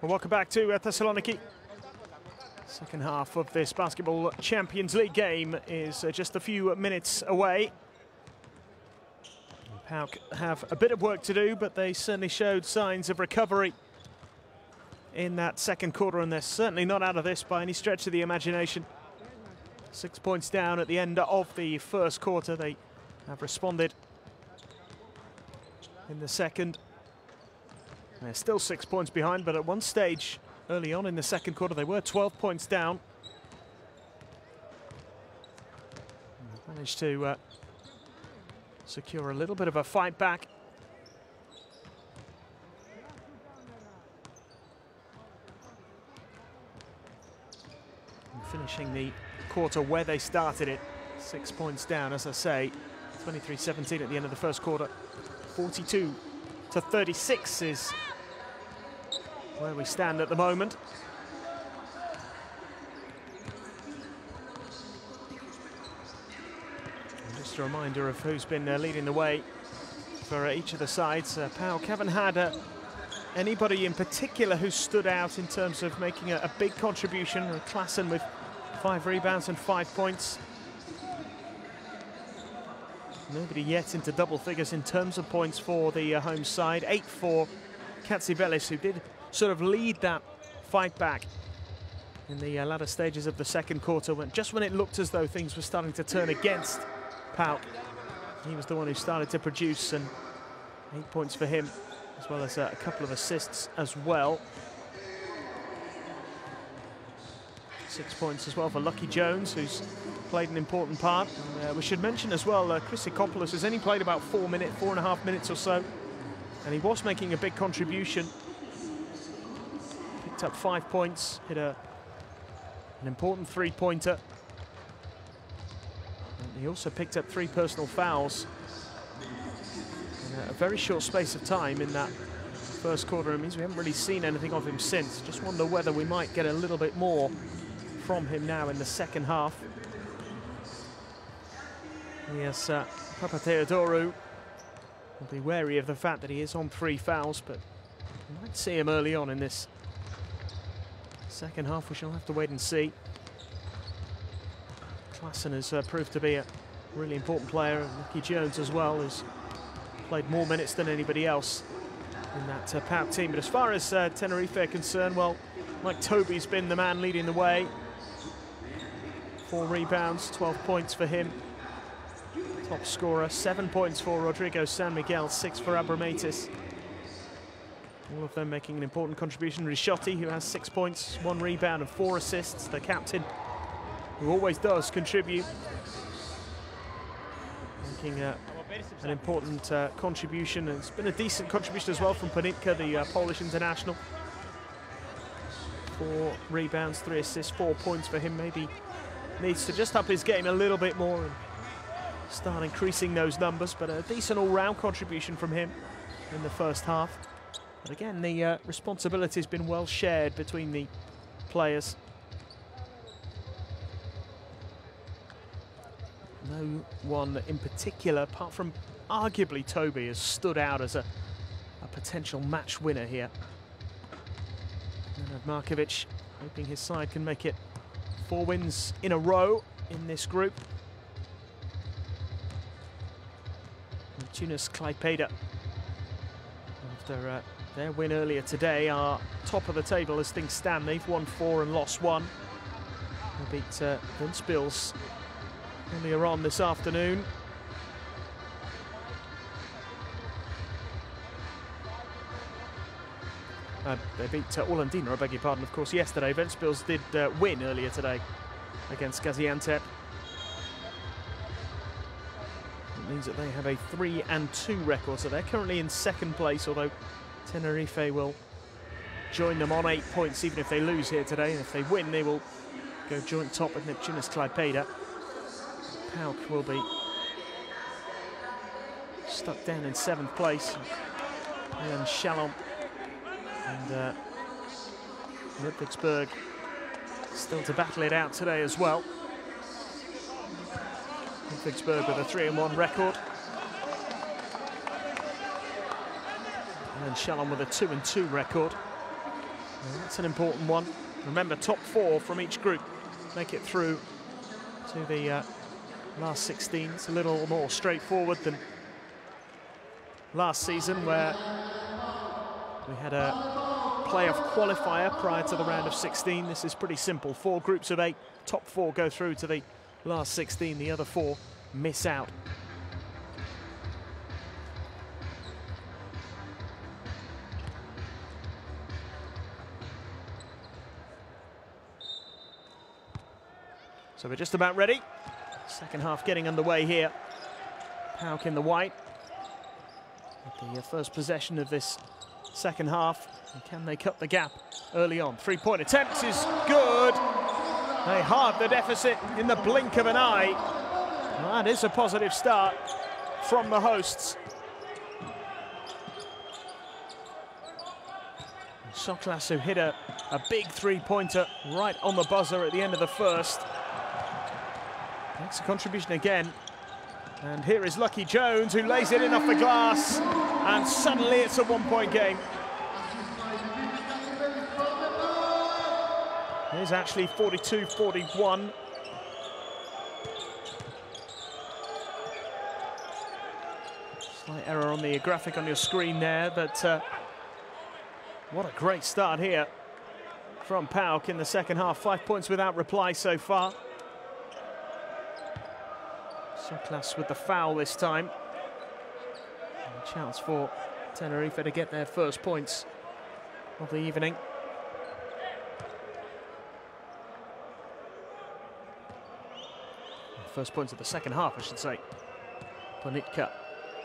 Well, welcome back to Thessaloniki. Second half of this Basketball Champions League game is just a few minutes away. PAOK have a bit of work to do, but they certainly showed signs of recovery in that second quarter, and they're certainly not out of this by any stretch of the imagination. 6 points down at the end of the first quarter. They have responded in the second. They're still 6 points behind, but at one stage early on in the second quarter they were 12 points down. And managed to secure a little bit of a fight back. And finishing the quarter where they started it, 6 points down, as I say, 23-17 at the end of the first quarter. 42-36 is where we stand at the moment. And just a reminder of who's been leading the way for each of the sides. PAOK haven't had anybody in particular who stood out in terms of making a big contribution. Klassen with 5 rebounds and 5 points. Nobody yet into double figures in terms of points for the home side. 8 for Katsibelis, who did sort of lead that fight back in the latter stages of the second quarter, just when it looked as though things were starting to turn against PAOK. He was the one who started to produce, and 8 points for him, as well as a couple of assists as well. 6 points as well for Lucky Jones, who's played an important part. We should mention as well, Chris Ikopoulos has only played about 4.5 minutes or so, and he was making a big contribution. Picked up 5 points, hit an important three-pointer. And he also picked up 3 personal fouls in a very short space of time in that first quarter. It means we haven't really seen anything of him since. Just wonder whether we might get a little bit more from him now in the second half. Yes, Papa Theodorou will be wary of the fact that he is on 3 fouls, but we might see him early on in this second half. We shall have to wait and see. Klassen has proved to be a really important player, and Lucky Jones as well, who's played more minutes than anybody else in that PAOK team. But as far as Tenerife are concerned, well, Mike Toby's been the man leading the way. 4 rebounds, 12 points for him. Top scorer, 7 points for Rodrigo San Miguel, 6 for Abramatis. All of them making an important contribution. Risciotti, who has 6 points, 1 rebound and 4 assists. The captain, who always does contribute, making an important contribution. And it's been a decent contribution as well from Ponitka, the Polish international. 4 rebounds, 3 assists, 4 points for him. Maybe needs to just up his game a little bit more and start increasing those numbers, but a decent all-round contribution from him in the first half. But again, the responsibility has been well shared between the players. No one in particular, apart from arguably Toby, has stood out as a potential match winner here. Nenad Markovic hoping his side can make it 4 wins in a row in this group. Tunis Klaipeda, after their win earlier today, are top of the table as things stand. They've won 4 and lost 1. They beat Ventspils earlier on this afternoon. They beat Orlandina, I beg your pardon, of course, yesterday. Ventspils did win earlier today against Gaziantep. It means that they have a 3-2 record, so they're currently in second place, although Tenerife will join them on 8 points even if they lose here today. And if they win, they will go joint top with Neptunus Klaipeda. PAOK will be stuck down in 7th place. And Chalon and Ludwigsburg still to battle it out today as well. Ludwigsburg with a 3-1 record. And Chalon with a 2-2 record. Well, that's an important one. Remember, top 4 from each group make it through to the last 16. It's a little more straightforward than last season, where we had a playoff qualifier prior to the round of 16. This is pretty simple. 4 groups of 8. Top 4 go through to the last 16. The other 4 miss out. So we're just about ready. Second half getting underway here. PAOK in the white. With the first possession of this second half. And can they cut the gap early on? 3-point attempt is good. They halved the deficit in the blink of an eye. Well, that is a positive start from the hosts. Soklas, who hit a big 3-pointer right on the buzzer at the end of the first. Makes a contribution again. And here is Lucky Jones, who lays it in off the glass. And suddenly it's a 1-point game. Here's actually 42-41. Slight error on the graphic on your screen there, but what a great start here from PAOK in the second half. 5 points without reply so far. Soklas with the foul this time. And a chance for Tenerife to get their first points of the evening. First points of the second half, I should say. Ponitka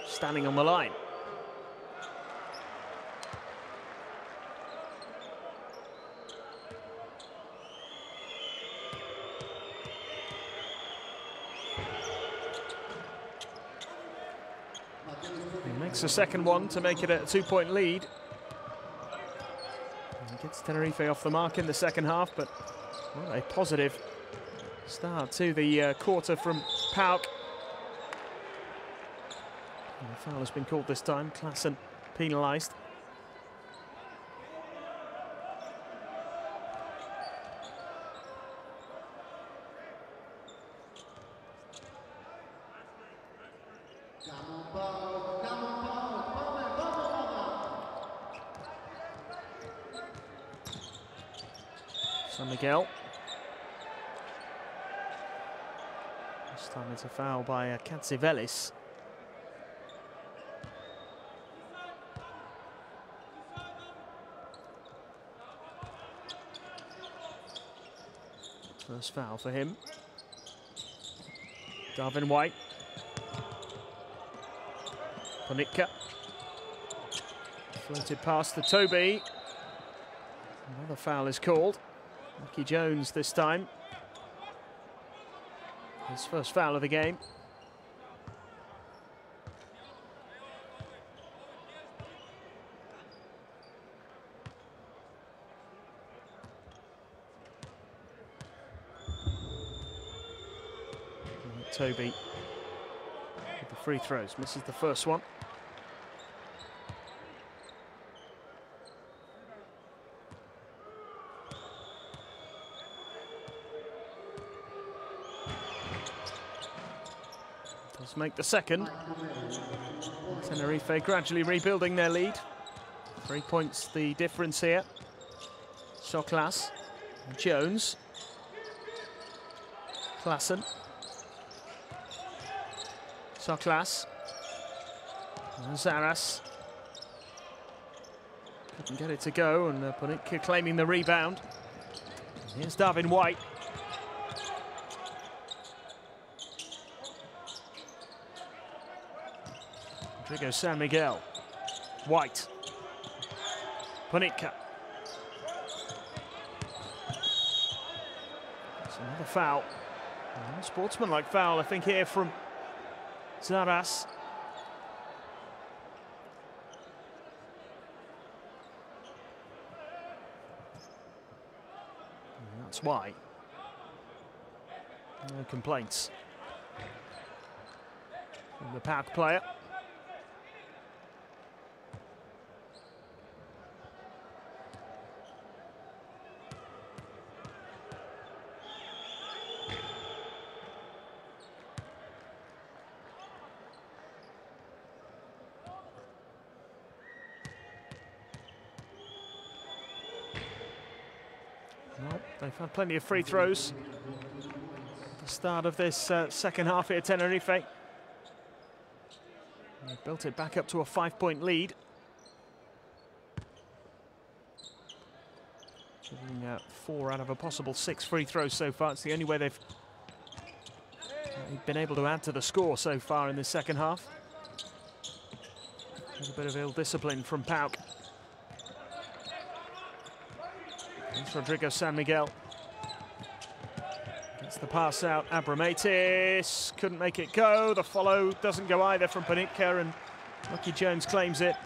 standing on the line. He makes a second one to make it a 2-point lead. And gets Tenerife off the mark in the second half, but what a positive start to the quarter from PAOK. And the foul has been called this time. Klassen penalised. San Miguel. This time it's a foul by Katsivelis. First foul for him. Darvin White. Ponitka. Floated past the Toby. Another foul is called. Lucky Jones this time. His first foul of the game. Toby with the free throws, misses the first one. Does make the second. Tenerife gradually rebuilding their lead. 3 points the difference here. Soklas, Jones, Klassen. Soklas, Zaras, couldn't get it to go, and Ponitka claiming the rebound. Here's Darvin White. Rodrigo San Miguel. White. Ponitka. It's another foul. Sportsmanlike foul, I think, here from Zaras. And that's why. No complaints from the PAOK player. Well, they've had plenty of free throws at the start of this second half here, Tenerife. They've built it back up to a 5-point lead. Shooting 4 out of a possible 6 free throws so far. It's the only way they've been able to add to the score so far in this second half. A bit of ill discipline from PAOK. It's Rodrigo San Miguel. Gets the pass out. Abramatis couldn't make it go. The follow doesn't go either from Panitka, and Lucky Jones claims it.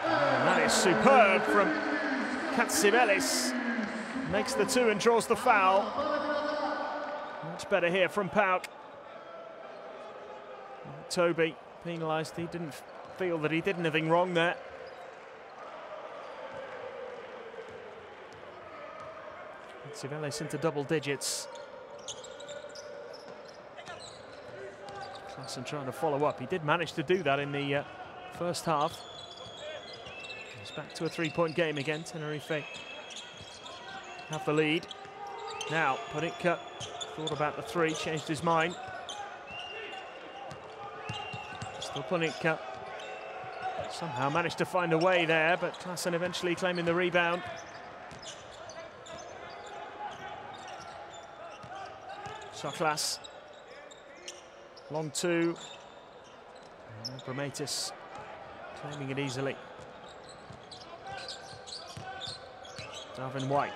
And that is superb from Katsivelis. Makes the 2 and draws the foul. Much better here from PAOK. Toby penalised. He didn't feel that he did anything wrong there. Katsivelis into double digits. Klassen trying to follow up. He did manage to do that in the first half. It's back to a 3-point game again. Tenerife have the lead. Now, Panitka thought about the 3, changed his mind. Still Panitka. Somehow managed to find a way there, but Klassen eventually claiming the rebound. Soklas. Long 2. Abramatis claiming it easily. Darvin White.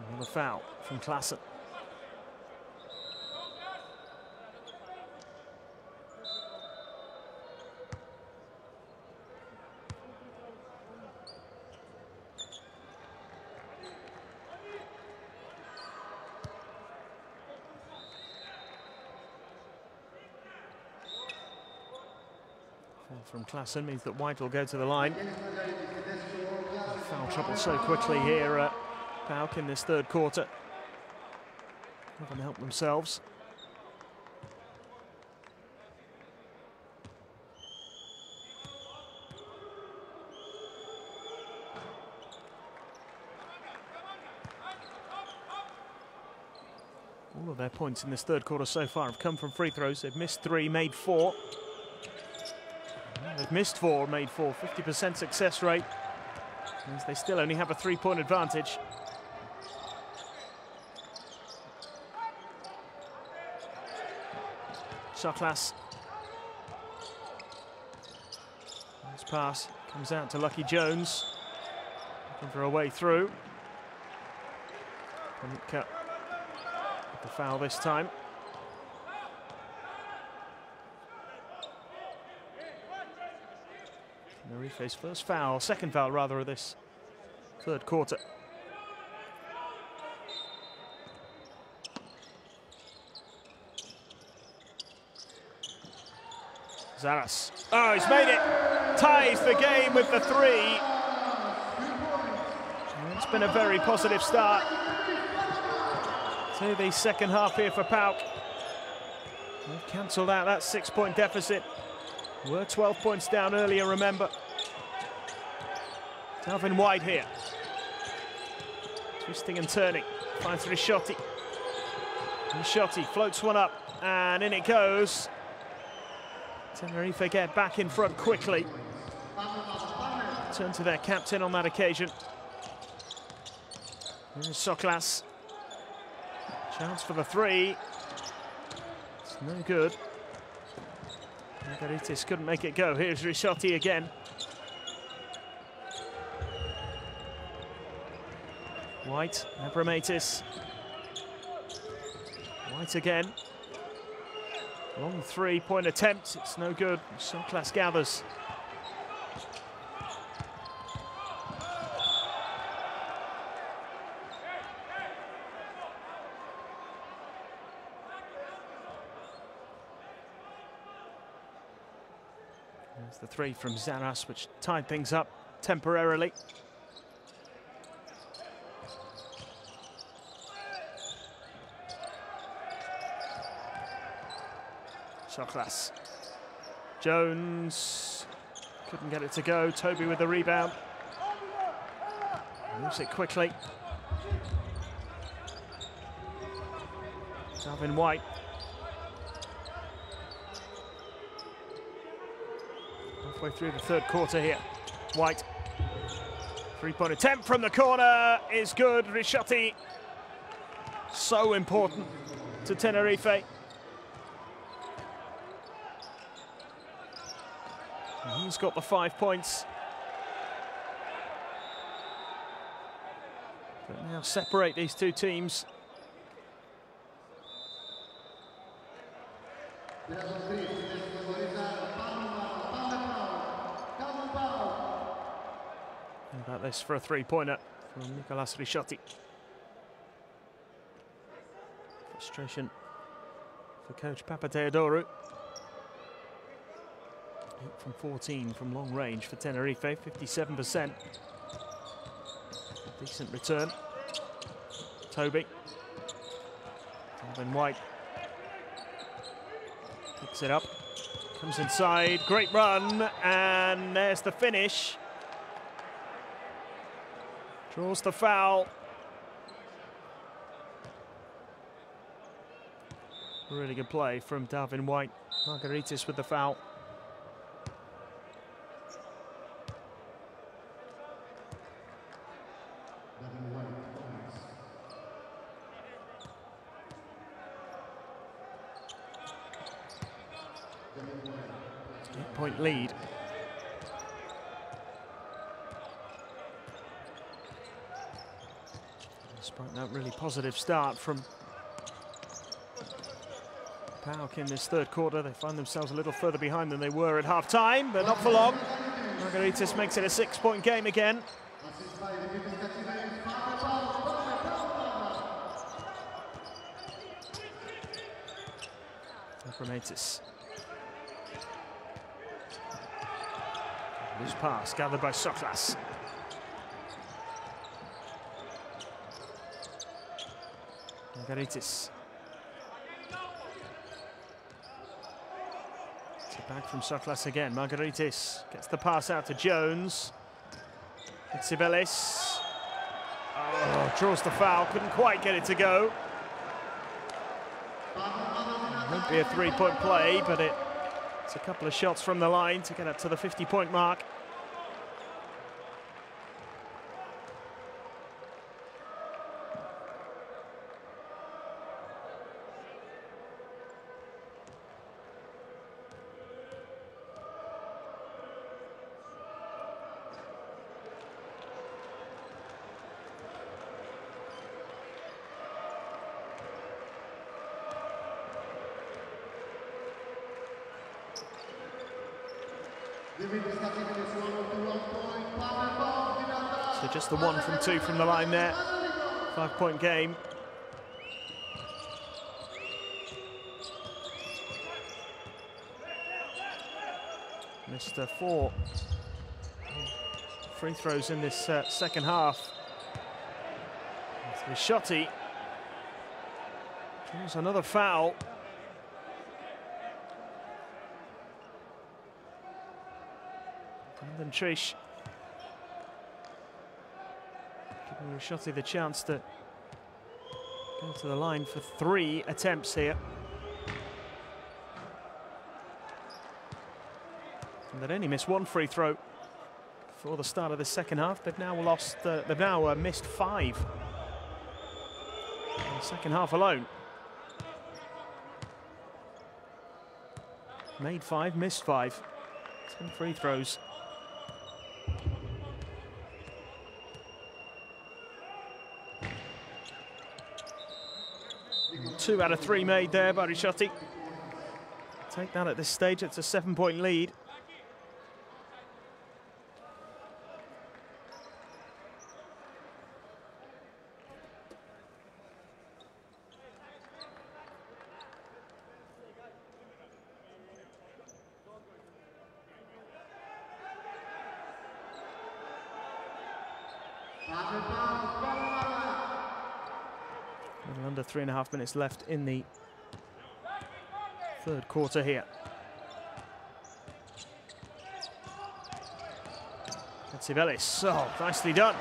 Another foul from Klassen. From Klassen means that White will go to the line. Foul trouble so quickly here at PAOK in this third quarter. Haven't helped themselves. All of their points in this third quarter so far have come from free throws. They've missed 3, made 4. They've missed 4, made 4, 50% success rate. Means they still only have a 3-point advantage. Soklas. Nice pass, comes out to Lucky Jones. Looking for a way through. Panitka with the foul this time. Tenerife's first foul, second foul rather, of this third quarter. Zaras. Oh, he's made it. Ties the game with the 3. And it's been a very positive start to the second half here for PAOK. They've cancelled out that 6-point deficit. Were 12 points down earlier, remember. Darvin White here. Twisting and turning. Finds Risciotti. Risciotti floats one up, and in it goes. Tenerife get back in front quickly. Turn to their captain on that occasion. Here's Soklas. Chance for the 3. It's no good. Margaritis couldn't make it go. Here's Risciotti again. White, Abramatis. White again. Long 3-point attempt. It's no good. Soklas gathers. There's the 3 from Zaras, which tied things up temporarily. Soklas. Jones couldn't get it to go. Toby with the rebound. Moves it quickly. Dalvin White. Halfway through the third quarter here. White. Three-point attempt from the corner is good. Risciati. So important to Tenerife. And he's got the 5 points. But now separate these two teams. How about this for a three-pointer from Nicolas Risciati? Frustration for coach Papateodoru. 8 from 14 from long range for Tenerife, 57%. Decent return. Toby. Dalvin White picks it up. Comes inside. Great run. And there's the finish. Draws the foul. Really good play from Dalvin White. Margaritis with the foul. Eight-point lead. Despite that really positive start from PAOK in this third quarter, they find themselves a little further behind than they were at half-time, but not for long. Margaritis makes it a 6-point game again. Margaritis. Loose pass gathered by Soklas. Margaritis. It's a back from Soklas again. Margaritis gets the pass out to Jones. Sibelis. Oh, draws the foul. Couldn't quite get it to go. Won't be a three-point play, but it's a couple of shots from the line to get up to the 50-point mark. So just the 1 from 2 from the line there. 5-point game. Missed 4 free throws in this second half. Risciati draws another foul. Brandon Trish giving Risciati the chance to go to the line for 3 attempts here. And they'd only missed 1 free throw before the start of the second half. They've now lost. They've now missed 5 in the second half alone. Made 5, missed 5. 10 free throws. 2 out of 3 made there by Risciati. Take that at this stage. It's a 7-point lead. Under 3.5 minutes left in the third quarter here. Katsivelis, oh, nicely done.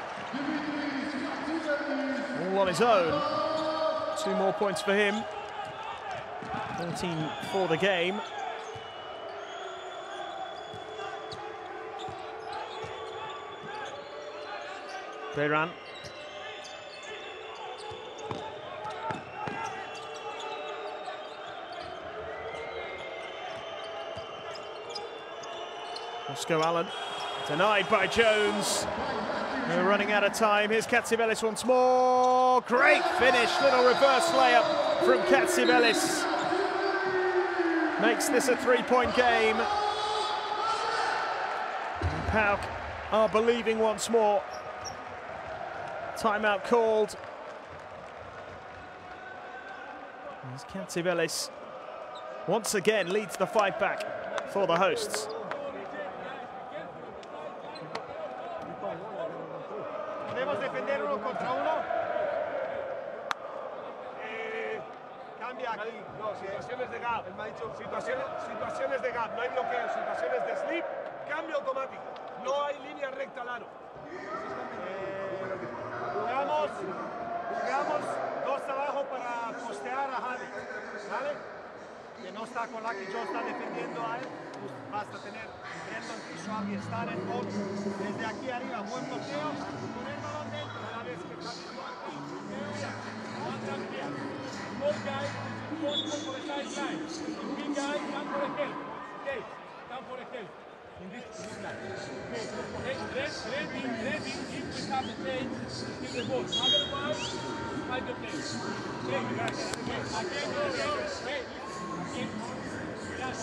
All on his own. 2 more points for him. 13 for the game. Beiran. Roscoe Allen, denied by Jones. We're running out of time. Here's Katsivelis once more. Great finish, little reverse layup from Katsivelis. Makes this a 3-point game. PAOK are believing once more. Timeout called. As Katsivelis once again leads the fight back for the hosts. Podemos defender 1 contra 1. Cambia aquí. No, situaciones de gap. Situaciones de gap. No hay bloqueo. Situaciones de slip. Cambio automático. No hay línea recta al aro. Jugamos 2 abajo para postear a Javi, ¿vale? Que no está con Lucky Joe, está defendiendo a él. Pues basta tener Brandon y Suave estar en gol. Desde aquí arriba, buen bloqueo. Con el balón dentro. Una vez que Javi Small guy is responsible for the sideline. Big guy come for a help. Okay, come for a help. In this line. Okay, ready, if we have the change, give the ball. Otherwise, find the play. Okay, again, go. Yes,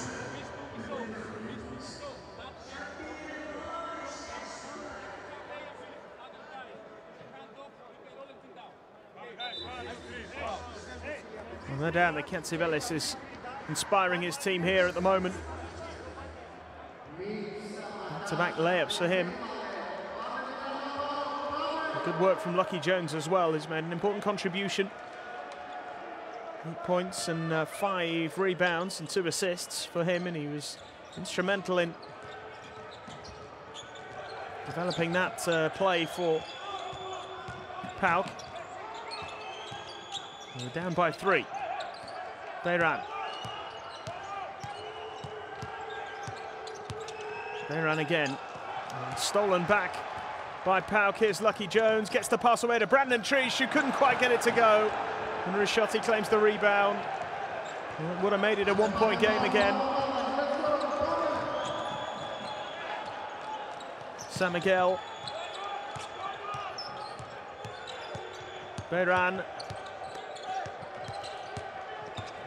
no doubt that Katsivelis is inspiring his team here at the moment. Back-to-back layups for him. Good work from Lucky Jones as well. He's made an important contribution. 8 points and 5 rebounds and 2 assists for him, and he was instrumental in developing that play for PAOK. We're down by 3. Beiran. Beiran again. And stolen back by PAOK. Here's Lucky Jones. Gets the pass away to Brandon Trees, who couldn't quite get it to go. And Risciotti claims the rebound. Would have made it a 1-point game again. San Miguel. Beiran.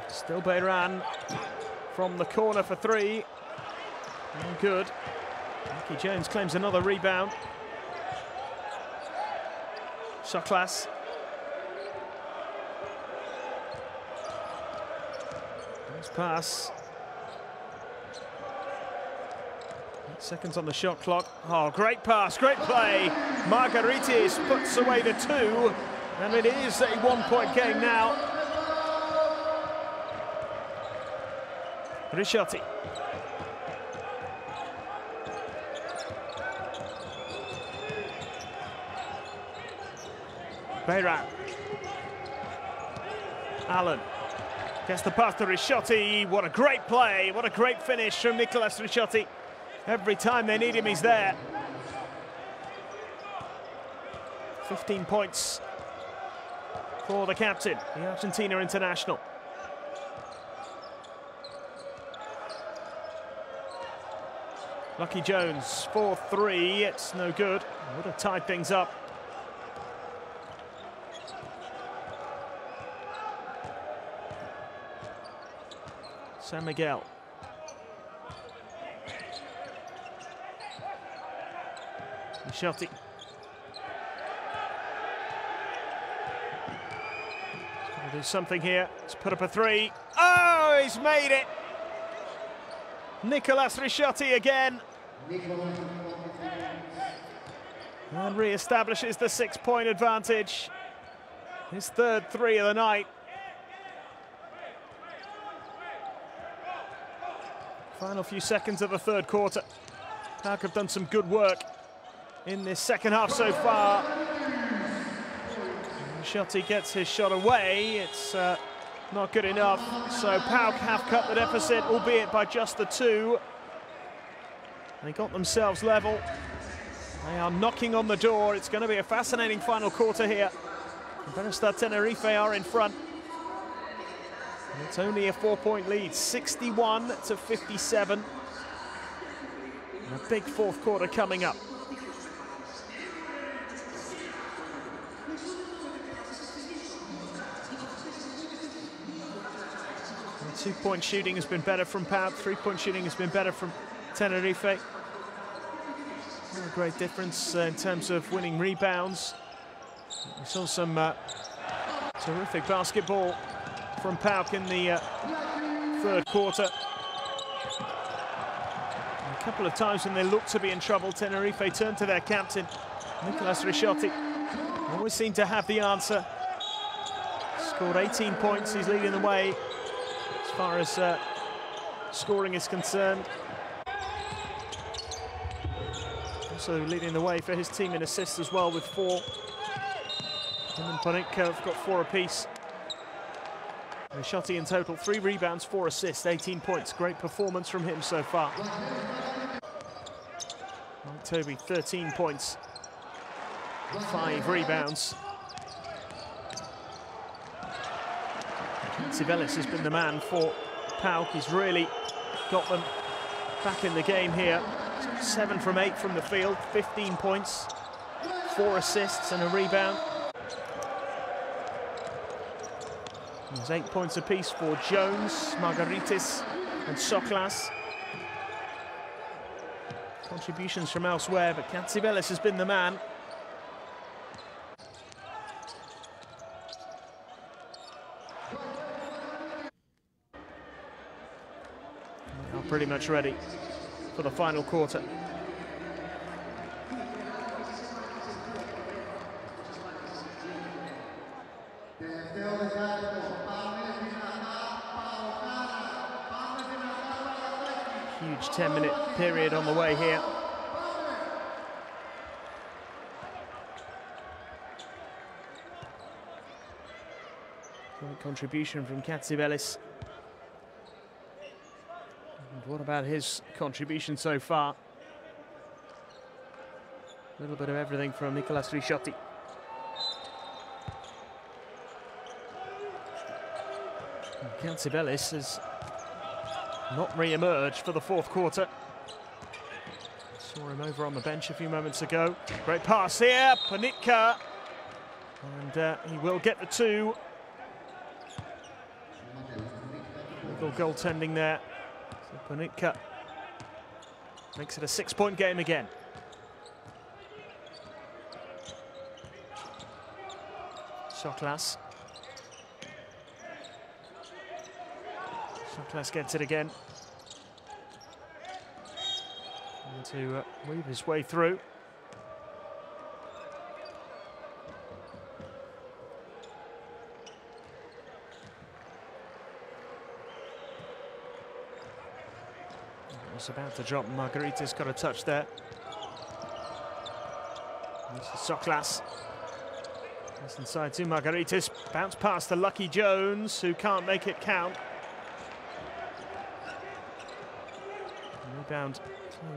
Still Beiran from the corner for 3. No good. Lucky Jones claims another rebound. Soklas. Nice pass. 8 seconds on the shot clock. Oh, great pass, great play. Margaritis puts away the 2, and it is a 1-point game now. Risciotti. Beiran. Allen gets the pass to Risciotti. What a great play, what a great finish from Nicolas Risciotti. Every time they need him, he's there. 15 points for the captain, the Argentina international. Lucky Jones, 4-3, it's no good. Would have tied things up. San Miguel. Risciotti. Gonna do something here. Let's put up a 3. Oh, he's made it! Nicolas Risciotti again. And re-establishes the 6-point advantage. His 3rd 3 of the night. Final few seconds of the 3rd quarter. PAOK have done some good work in this second half so far. Schotti gets his shot away. It's not good enough. So PAOK have cut the deficit, albeit by just the 2. They got themselves level. They are knocking on the door. It's going to be a fascinating final quarter here. Iberostar Tenerife are in front. It's only a 4-point lead, 61-57. And a big fourth quarter coming up. And 2-point shooting has been better from PAOK. 3-point shooting has been better from Tenerife. Not a great difference in terms of winning rebounds. We saw some terrific basketball from PAOK in the third quarter. And a couple of times when they looked to be in trouble, Tenerife turned to their captain, Nicolas Ricciotti. Always seemed to have the answer. Scored 18 points, he's leading the way as far as scoring is concerned. Also leading the way for his team in assists as well with 4. Him and Panitka have got 4 apiece. Ricciotti in total, 3 rebounds, 4 assists, 18 points. Great performance from him so far. Mike Toby, 13 points, 5 rebounds. Sibelis has been the man for PAOK. He's really got them back in the game here. 7 from 8 from the field, 15 points, 4 assists and a rebound. There's 8 points apiece for Jones, Margaritis and Soklas. Contributions from elsewhere, but Katsibelis has been the man. They are pretty much ready for the final quarter. Huge 10-minute period on the way here. Great contribution from Katsibelis. And what about his contribution so far? A little bit of everything from Nicolas Ricciotti. Katsibelis has not re-emerged for the fourth quarter. Saw him over on the bench a few moments ago. Great pass here, Panitka. And he will get the 2. Little goaltending there. So Panitka makes it a 6-point game again. Soklas. Soklas gets it again. And to weave his way through. Was about to drop. Margarita's got a touch there. This is Soklas. That's inside to Margaritis. Bounce past the lucky Jones, who can't make it count. Rebound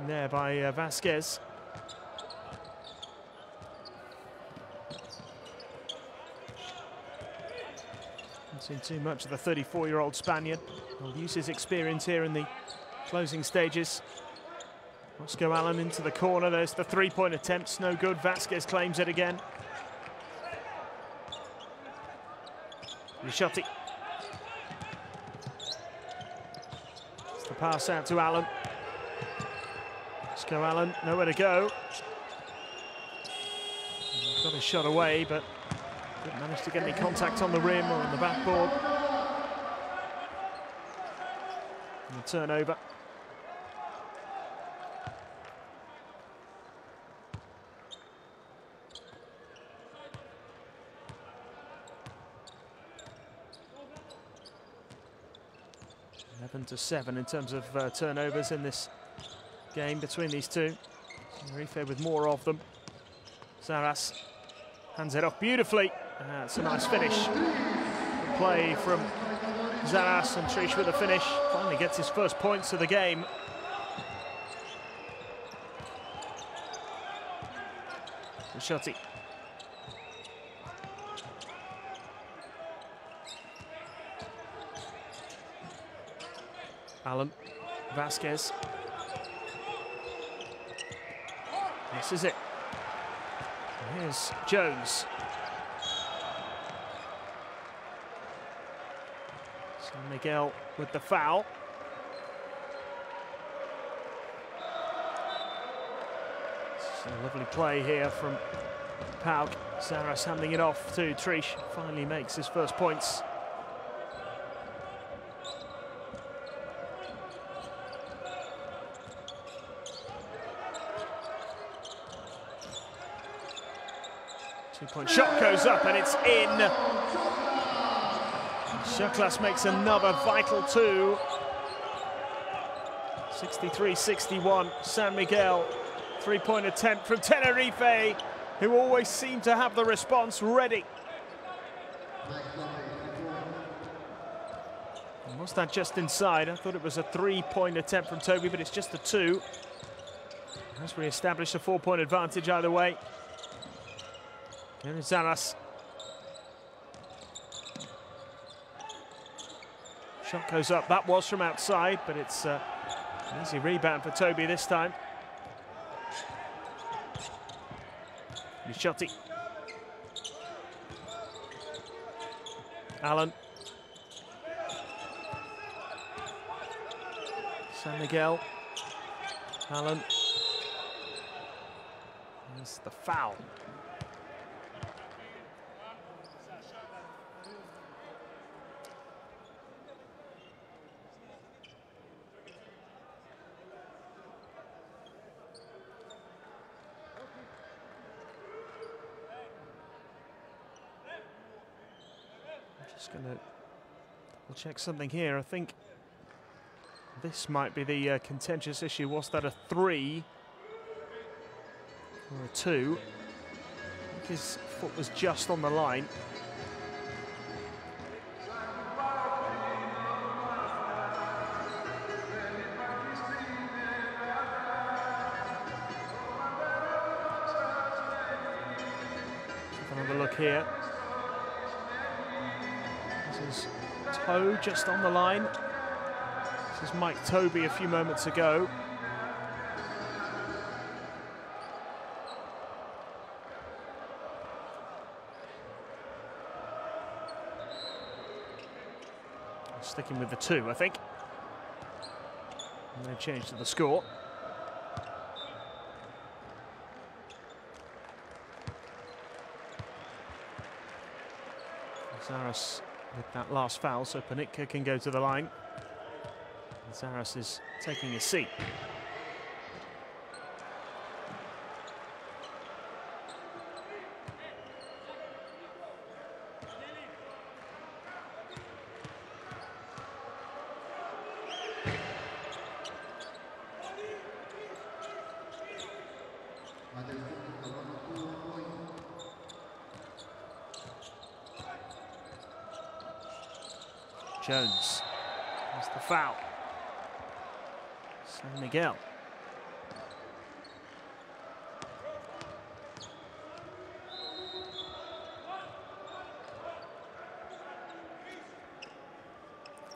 in there by Vasquez. Haven't seen too much of the 34-year-old Spaniard. He'll use his experience here in the closing stages. Roscoe Allen into the corner. There's the 3-point attempts. No good. Vasquez claims it again. Ricciotti. It's the pass out to Allen. Roscoe Allen, nowhere to go. Got his shot away, but didn't manage to get any contact on the rim or on the backboard. And the turnover. to 7 in terms of turnovers in this game between these two. Tenerife with more of them. Zaras hands it off beautifully. It's a nice finish. Good play from Zaras, and Trish with a finish. Finally gets his first points of the game. Shotty. Alan Vasquez. This is it. Here's Jones. San Miguel with the foul. It's a lovely play here from PAOK. Zaras handing it off to Trish. Finally makes his first points. Two-point shot goes up and it's in. Chaklas makes another vital two. 63-61. San Miguel. Three-point attempt from Tenerife, who always seem to have the response ready. And was that just inside? I thought it was a three-point attempt from Toby, but it's just a two. As we establish a four-point advantage either way. Here is Zaras. Shot goes up. That was from outside, but it's an easy rebound for Toby this time. Shotty. Allen. San Miguel. Allen. There's the foul. Just going to double check something here. I think this might be the contentious issue. Was that a three or a two? I think his foot was just on the line. Another look here. This is Toe just on the line. This is Mike Toby a few moments ago. Sticking with the two, I think. And they change to the score. Zaras with that last foul, so Panitka can go to the line. And Zaras is taking his seat. Jones, that's the foul. San Miguel.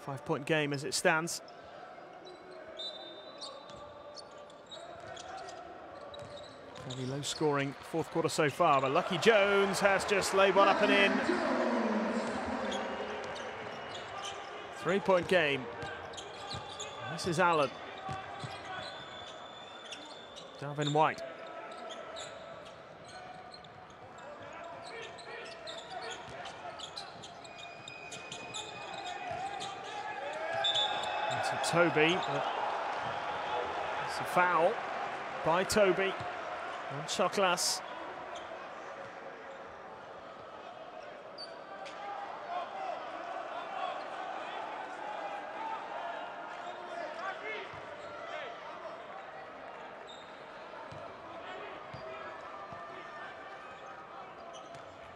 Five-point game as it stands. Very low-scoring fourth quarter so far, but Lucky Jones has just laid one up and in. Three-point game. This is Allen. Darvin White. Into Toby. It's a foul by Toby on Choklas.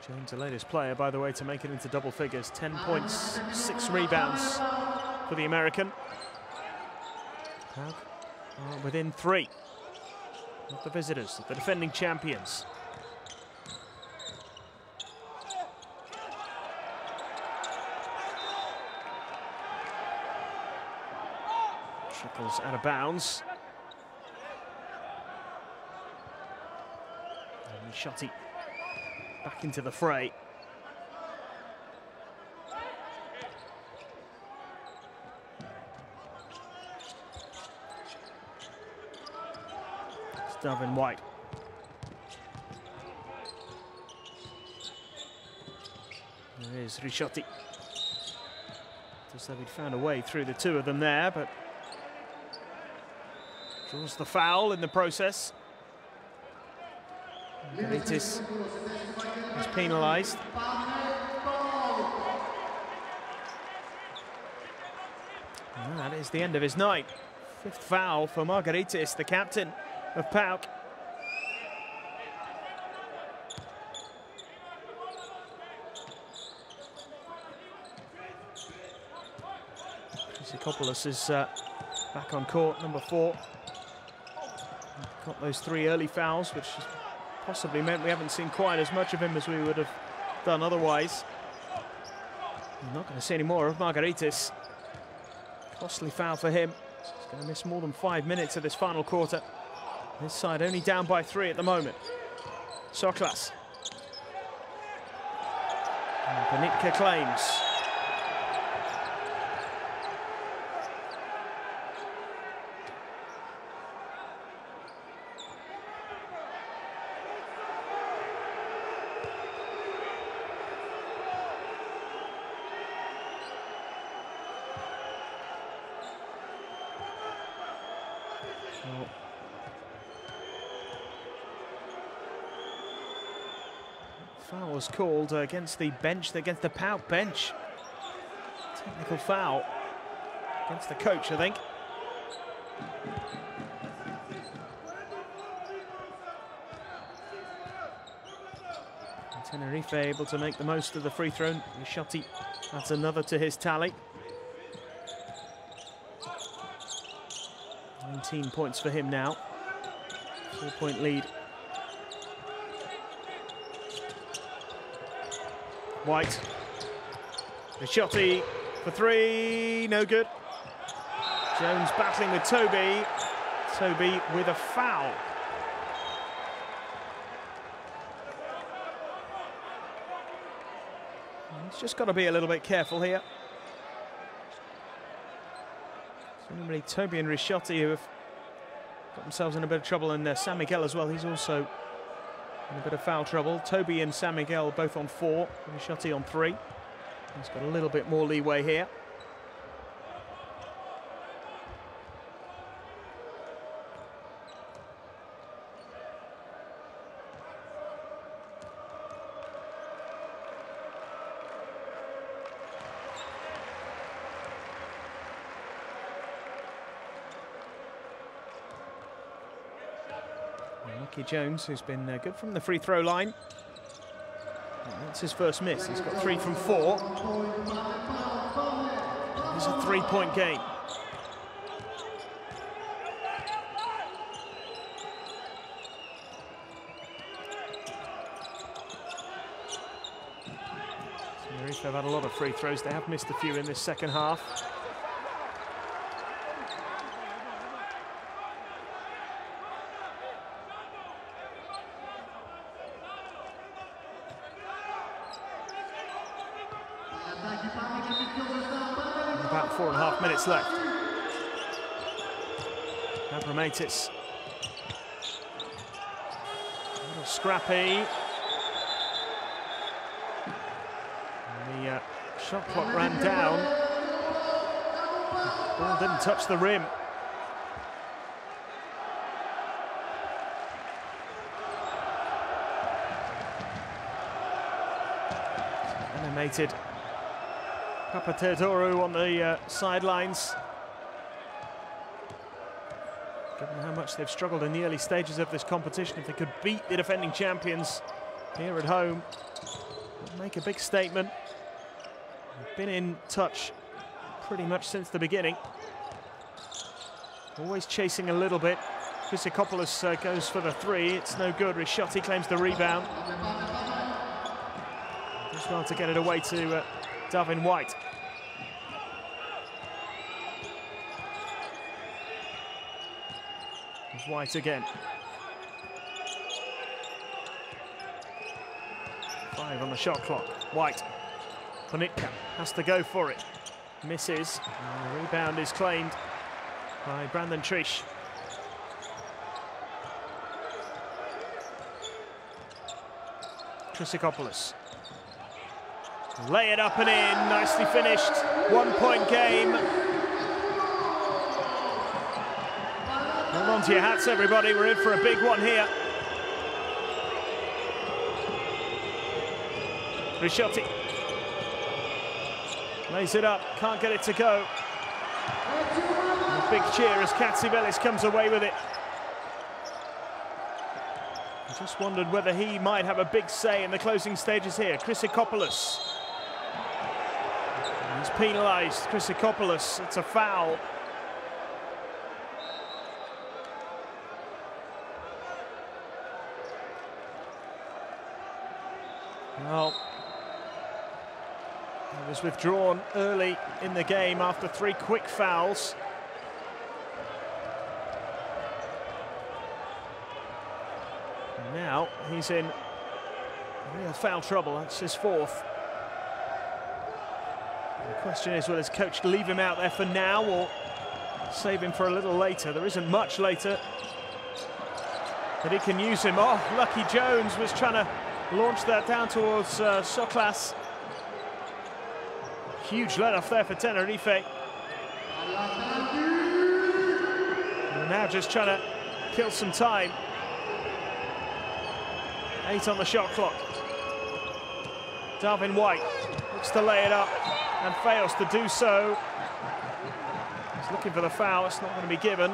Jones, the latest player, by the way, to make it into double figures. 10 points, 6 rebounds for the American. PAOK are within 3 of the visitors, the defending champions. Trickles out of bounds. And Shotty back into the fray. It's Darvin White. There is Rishotti. Just like he'd found a way through the two of them there, but draws the foul in the process. Benitez is penalised. And that is the end of his night. 5th foul for Margaritis, the captain of PAOK. Christopoulos is back on court, number 4. Got those 3 early fouls, which possibly meant we haven't seen quite as much of him as we would have done otherwise. I'm not going to see any more of Margaritis. Costly foul for him. He's going to miss more than 5 minutes of this final quarter. This side only down by 3 at the moment. Soklas. Benitka claims. Foul was called against the bench, against the PAOK bench. Technical foul against the coach, I think. And Tenerife able to make the most of the free throw. Rishotti adds another to his tally. 19 points for him now. 4-point lead. White. Rishotti for 3, no good. Jones battling with Toby. Toby with a foul. He's just got to be a little bit careful here. Normally Toby and Rishotti who have got themselves in a bit of trouble, and San Miguel as well. He's also in a bit of foul trouble. Toby and San Miguel both on 4, Rishotti on 3. He's got a little bit more leeway here. Lucky Jones, who's been good from the free throw line. And that's his first miss. He's got 3 from 4. It's a 3-point game. Tenerife have had a lot of free throws. They have missed a few in this second half. About 4.5 minutes left. Abramatis. A little scrappy. And the shot clock ran down. The ball didn't touch the rim. Animated Papateodorou on the sidelines. Given how much they've struggled in the early stages of this competition, if they could beat the defending champions here at home, make a big statement. Been in touch pretty much since the beginning. Always chasing a little bit. Chryssikopoulos goes for the three. It's no good. Risciotti claims the rebound. Just well to get it away to Darvin White. It's White again. 5 on the shot clock. White. Ponitka has to go for it. Misses. And the rebound is claimed by Brandon Trish. Chryssikopoulos. Lay it up and in. Nicely finished. 1 point game. Hold on to your hats, everybody. We're in for a big one here. Risciotti lays it up, can't get it to go. And a big cheer as Katsivelis comes away with it. I just wondered whether he might have a big say in the closing stages here. Chryssikopoulos. He's penalised. Chryssikopoulos, it's a foul. Well, he was withdrawn early in the game after 3 quick fouls. And now he's in real foul trouble. That's his 4th. The question is, will his coach leave him out there for now or save him for a little later? There isn't much later that he can use him. Oh, Lucky Jones was trying to launch that down towards Soklas. Huge let-off there for Tenerife. And now just trying to kill some time. 8 on the shot clock. Darvin White looks to lay it up and fails to do so. He's looking for the foul. It's not going to be given.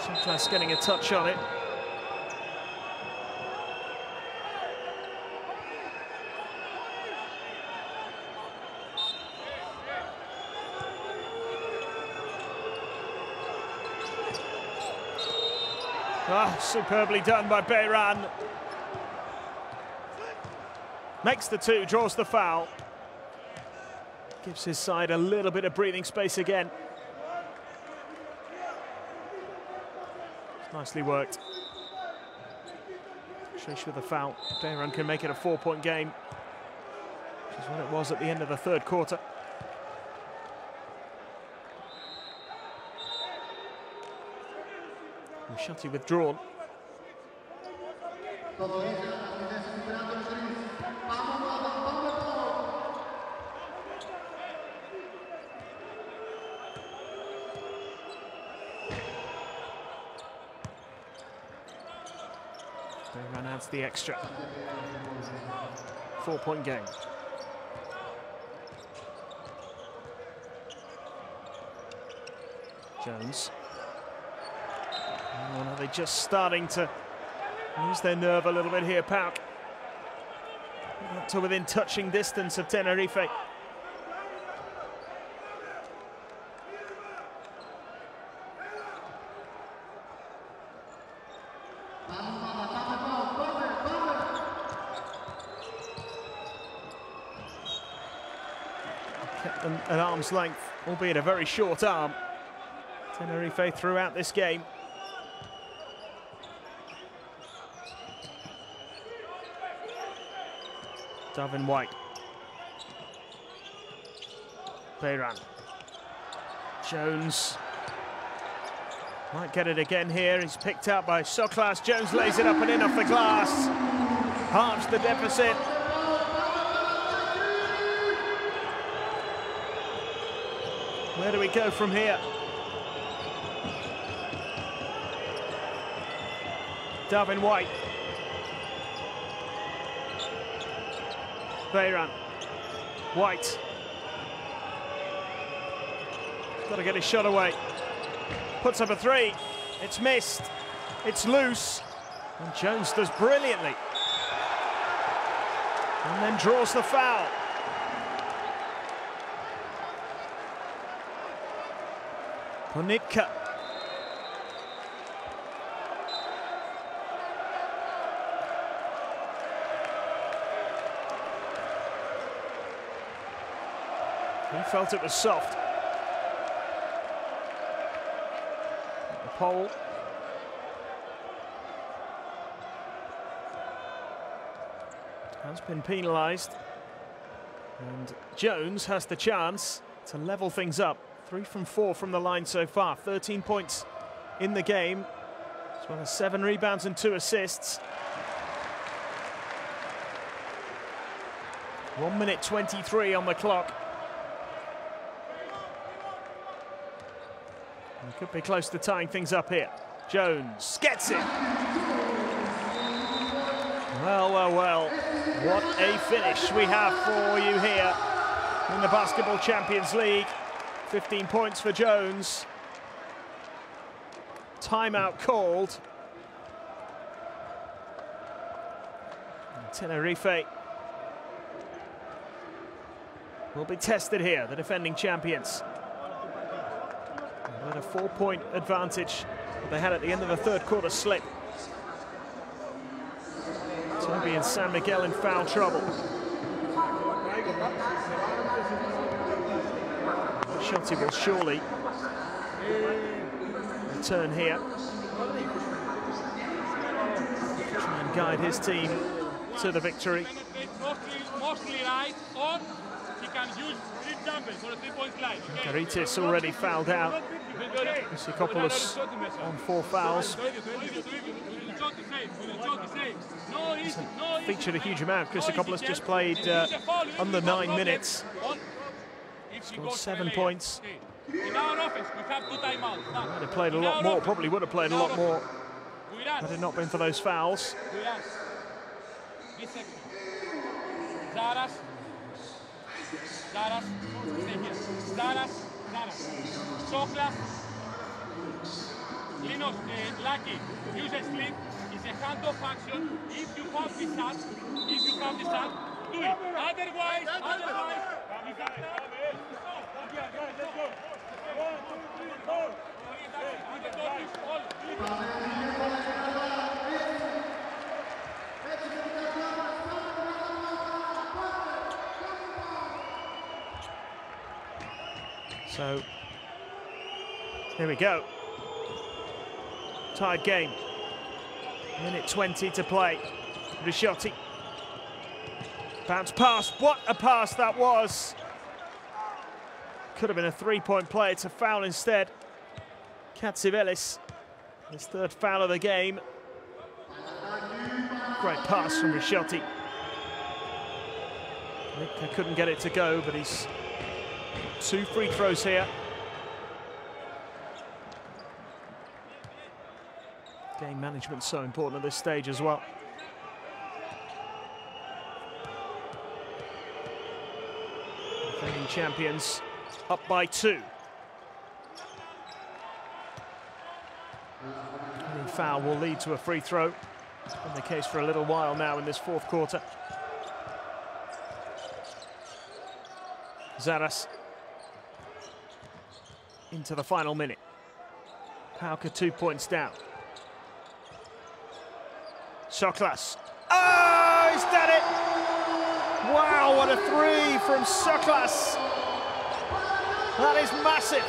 Soklas getting a touch on it. Ah, superbly done by Beiran. Makes the 2, draws the foul. Gives his side a little bit of breathing space again. It's nicely worked. Trish with a foul. Beiran can make it a 4-point game, which is what it was at the end of the 3rd quarter. Risciotti withdrawn. Beiran adds the extra. 4-point game. Jones. Oh, now they're just starting to lose their nerve a little bit here, PAOK. Up to within touching distance of Tenerife. Kept them at arm's length, albeit a very short arm. Tenerife throughout this game. Darvin White. Beiran. Jones. Might get it again here. He's picked out by Soklas. Jones lays it up and in off the glass. Halves the deficit. Where do we go from here? Darvin White. Beiran. White. He's got to get his shot away. Puts up a 3. It's missed. It's loose. And Jones does brilliantly. And then draws the foul. Ponitka. He felt it was soft. The pole. Has been penalised. And Jones has the chance to level things up. 3 from 4 from the line so far. 13 points in the game, as well as 7 rebounds and 2 assists. 1 minute 23 on the clock. He could be close to tying things up here. Jones gets it. Well, well, well. What a finish we have for you here in the Basketball Champions League. 15 points for Jones. Timeout called. And Tenerife will be tested here, the defending champions. They had a 4-point advantage that they had at the end of the third quarter slip. Toby and San Miguel in foul trouble. Shotty will surely return here. Try and guide his team to the victory. Mostly right, or he can use 3 jumpers for a 3-point line. Garitis already fouled out. Christopoulos on 4 fouls. Featured a huge amount. Christopoulos just played under 9 minutes. Scored 7 points. In our office, we have 2 timeouts. Might have played a lot more, probably would have played a lot more had it not been for those fouls. This section. Zaras. Zaras. Stay here. Zaras. Zaras. Soklas. Linos, Lucky. Use a slip. It's a handoff action. If you have the shot, do it. Otherwise, So, here we go. Tied game. Minute 20 to play. Risciotti. Bounce pass. What a pass that was. Could have been a 3-point play. It's a foul instead. Katsivelis, his 3rd foul of the game. Great pass from Risciotti. Nick couldn't get it to go, but he's 2 free throws here. Game management so important at this stage as well. Defending champions up by 2. Any foul will lead to a free throw. It's been the case for a little while now in this 4th quarter. Zaras into the final minute. PAOK 2 points down. Soklas. Oh, he's done it! Wow, what a 3 from Soklas. That is massive.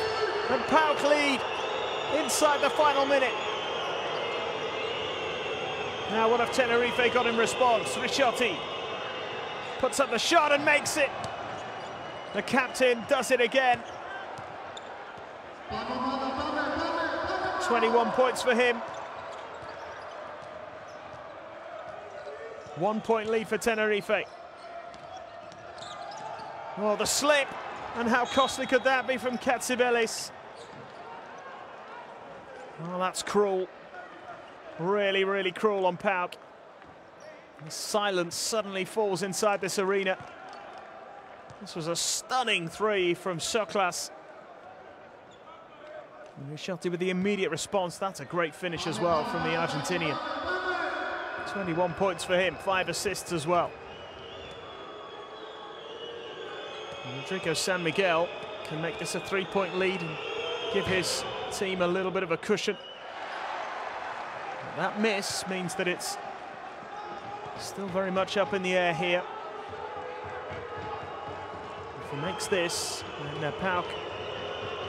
And PAOK lead inside the final minute. Now what have Tenerife got in response? Risciotti puts up the shot and makes it. The captain does it again. 21 points for him. 1-point lead for Tenerife. Oh, the slip. And how costly could that be from Katsivelis? Oh, that's cruel. Really, really cruel on PAOK. The silence suddenly falls inside this arena. This was a stunning 3 from Soklas. Risciotti with the immediate response. That's a great finish as well from the Argentinian. 21 points for him, 5 assists as well. Rodrigo San Miguel can make this a 3-point lead and give his team a little bit of a cushion. That miss means that it's still very much up in the air here. If he makes this, then PAOK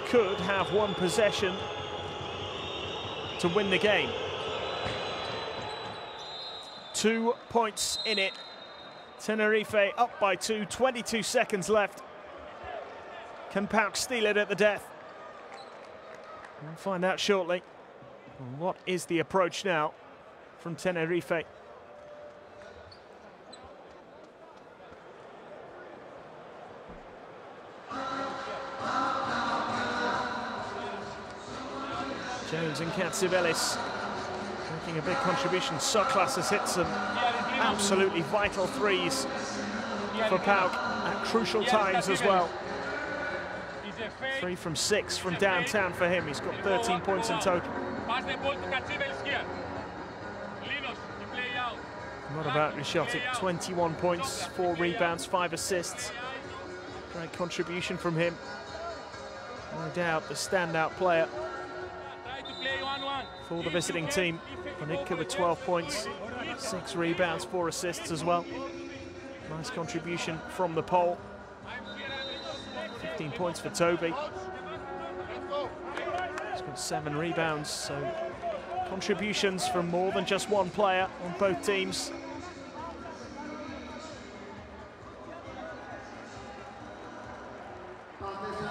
could have one possession to win the game. 2 points in it. Tenerife up by 2, 22 seconds left. Can PAOK steal it at the death? We'll find out shortly. And what is the approach now from Tenerife? Jones and Katsivelis making a big contribution. Soklas has hit some absolutely vital threes for PAOK at crucial times as well. 3 from 6 from downtown for him. He's got 13 points in total. What about Rishotic? 21 points, 4 rebounds, 5 assists. Great contribution from him. No doubt the standout player for the visiting team. Panitka with 12 points, 6 rebounds, 4 assists as well. Nice contribution from the pole. 15 points for Toby. He's got 7 rebounds, so contributions from more than just one player on both teams.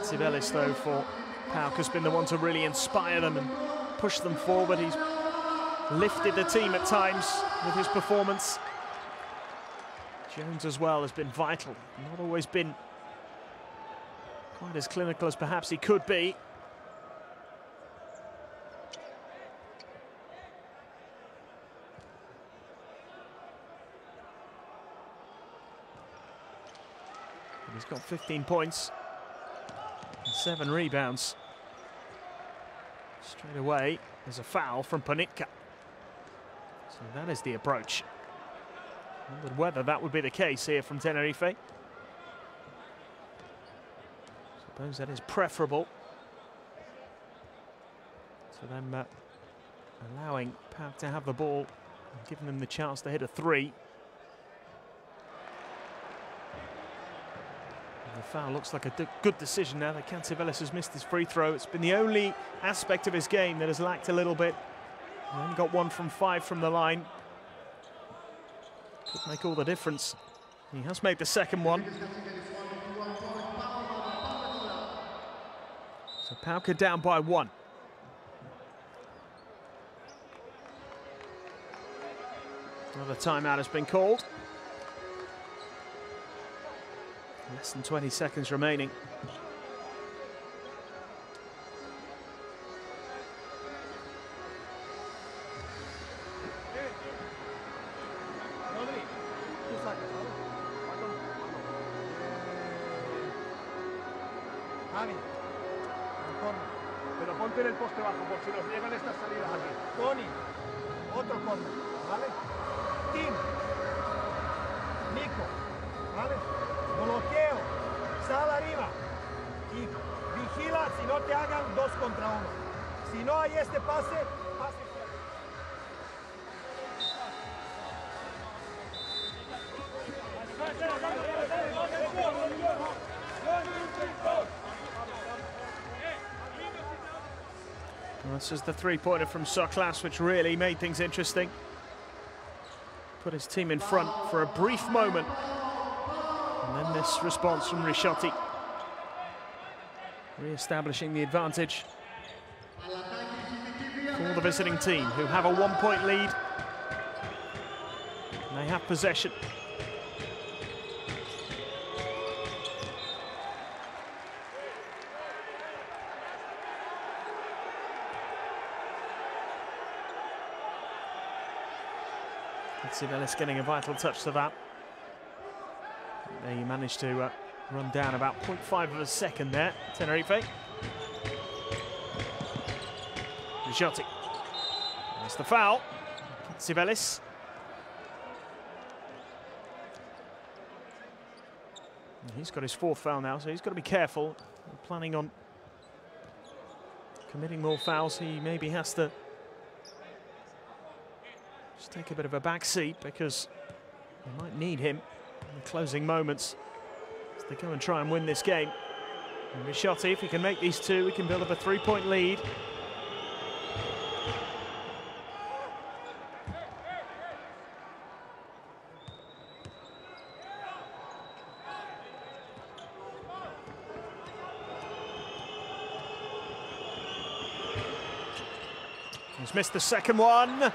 Sivelis, though, for PAOK has been the one to really inspire them and push them forward. He's lifted the team at times with his performance. Jones as well has been vital, not always been quite as clinical as perhaps he could be. And he's got 15 points and 7 rebounds. Straight away, there's a foul from Panitka. So that is the approach. I wondered whether that would be the case here from Tenerife. Suppose that is preferable to them allowing PAOK to have the ball and giving them the chance to hit a 3. And the foul looks like a good decision now that Katsivelis has missed his free throw. It's been the only aspect of his game that has lacked a little bit. He only got 1 from 5 from the line. Could make all the difference. He has made the second one. So PAOK are down by 1. Another timeout has been called. Less than 20 seconds remaining. Pero ponte en el poste bajo por si nos llegan estas salidas aquí. Tony, otro corner, ¿vale? Tim, Nico, ¿vale? Bloqueo, sal arriba y vigila si no te hagan 2 contra 1. Si no hay este pase, pase. Well, this is the 3-pointer from Soklas, which really made things interesting. Put his team in front for a brief moment. And then this response from Rishotti, re-establishing the advantage for the visiting team, who have a 1-point lead. And they have possession. Sivelis getting a vital touch to that. There you managed to run down about 0.5 of a second there, Tenerife. Rishotti. That's the foul. Sivelis. He's got his fourth foul now, so he's got to be careful. Planning on committing more fouls, he maybe has to just take a bit of a back seat, because they might need him in the closing moments as they go and try and win this game. And Risciotti, if he can make these two, he can build up a 3-point lead. He's missed the second one,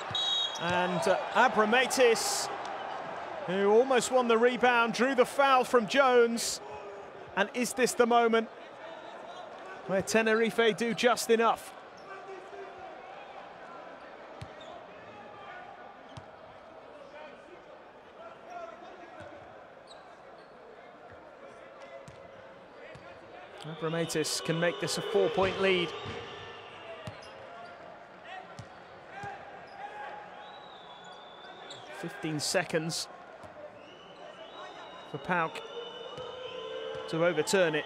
and Abramatis, who almost won the rebound, drew the foul from Jones. And is this the moment where Tenerife do just enough? Abramatis can make this a 4-point lead. "15 seconds for PAOK to overturn it.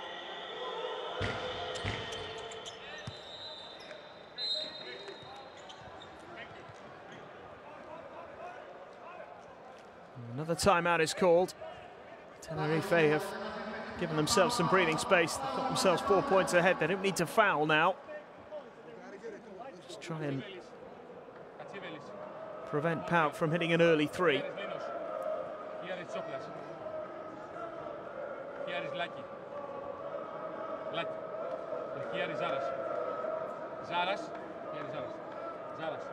Another timeout is called. Tenerife have given themselves some breathing space. They've got themselves 4 points ahead. They don't need to foul now. Just try and prevent PAOK from hitting an early three. Here is Choclas. Here is Lucky. And here is Zaras. Here is Zaras.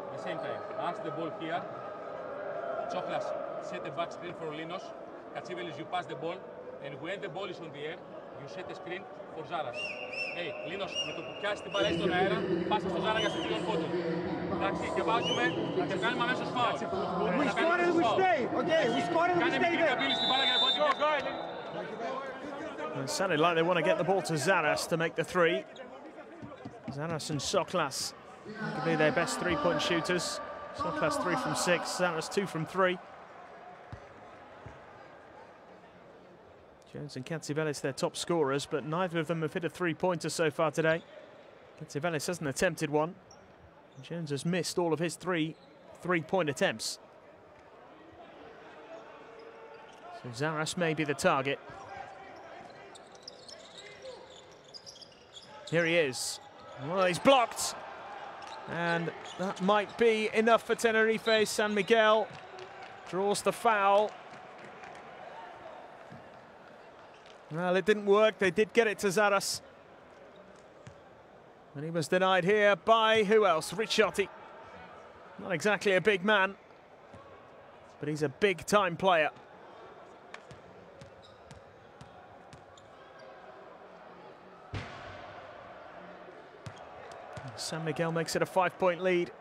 At the same time, ask the ball here. Choclas, set a back screen for Linos. Katsivelis, you pass the ball, and when the ball is on the air, you set a screen for Zaras. Hey, Linos, με το που πιάσει την μπάλα στον αέρα, πάσα στο Ζάρα για στο τρίτον πόντο. Εντάξει, και βάζουμε να και βγάλουμε αμέσως φάουλ. We scored and we stay. Okay, we scored and we stay there. It sounded like they want to get the ball to Zaras to make the three. Zaras and Soklas could be their best three-point shooters. Soklas 3 from 6, Zaras 2 from 3. Jones and Katsivelis, their top scorers, but neither of them have hit a three-pointer so far today. Katsivelis hasn't attempted one. Jones has missed all of his three-point attempts. So Zaras may be the target. Here he is. Well, he's blocked. And that might be enough for Tenerife. San Miguel draws the foul. Well, it didn't work. They did get it to Zaras. And he was denied here by who else? Risciotti. Not exactly a big man, but he's a big-time player. San Miguel makes it a 5-point lead.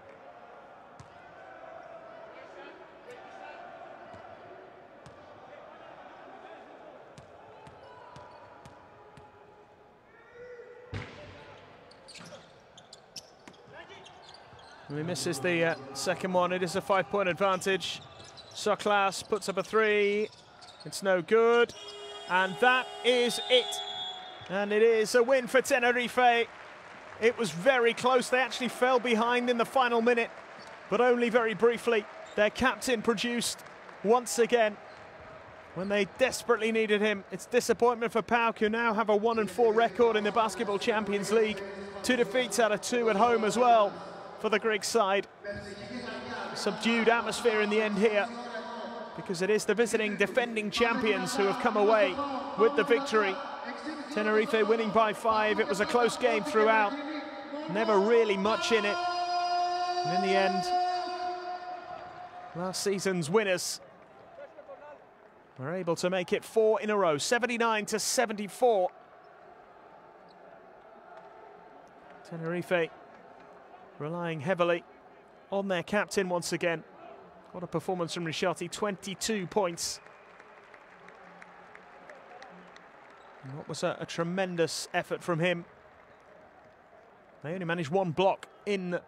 And he misses the second one. It is a 5-point advantage. Soklas puts up a three. It's no good. And that is it. And it is a win for Tenerife. It was very close. They actually fell behind in the final minute, but only very briefly. Their captain produced once again when they desperately needed him. It's disappointment for PAOK, who now have a 1-4 record in the Basketball Champions League. 2 defeats out of 2 at home as well for the Greek side. Subdued atmosphere in the end here, because it is the visiting defending champions who have come away with the victory. Tenerife winning by 5. It was a close game throughout. Never really much in it. And in the end, last season's winners were able to make it 4 in a row, 79-74. Tenerife relying heavily on their captain once again. What a performance from Risciotti, 22 points. And what was a tremendous effort from him. They only managed 1 block in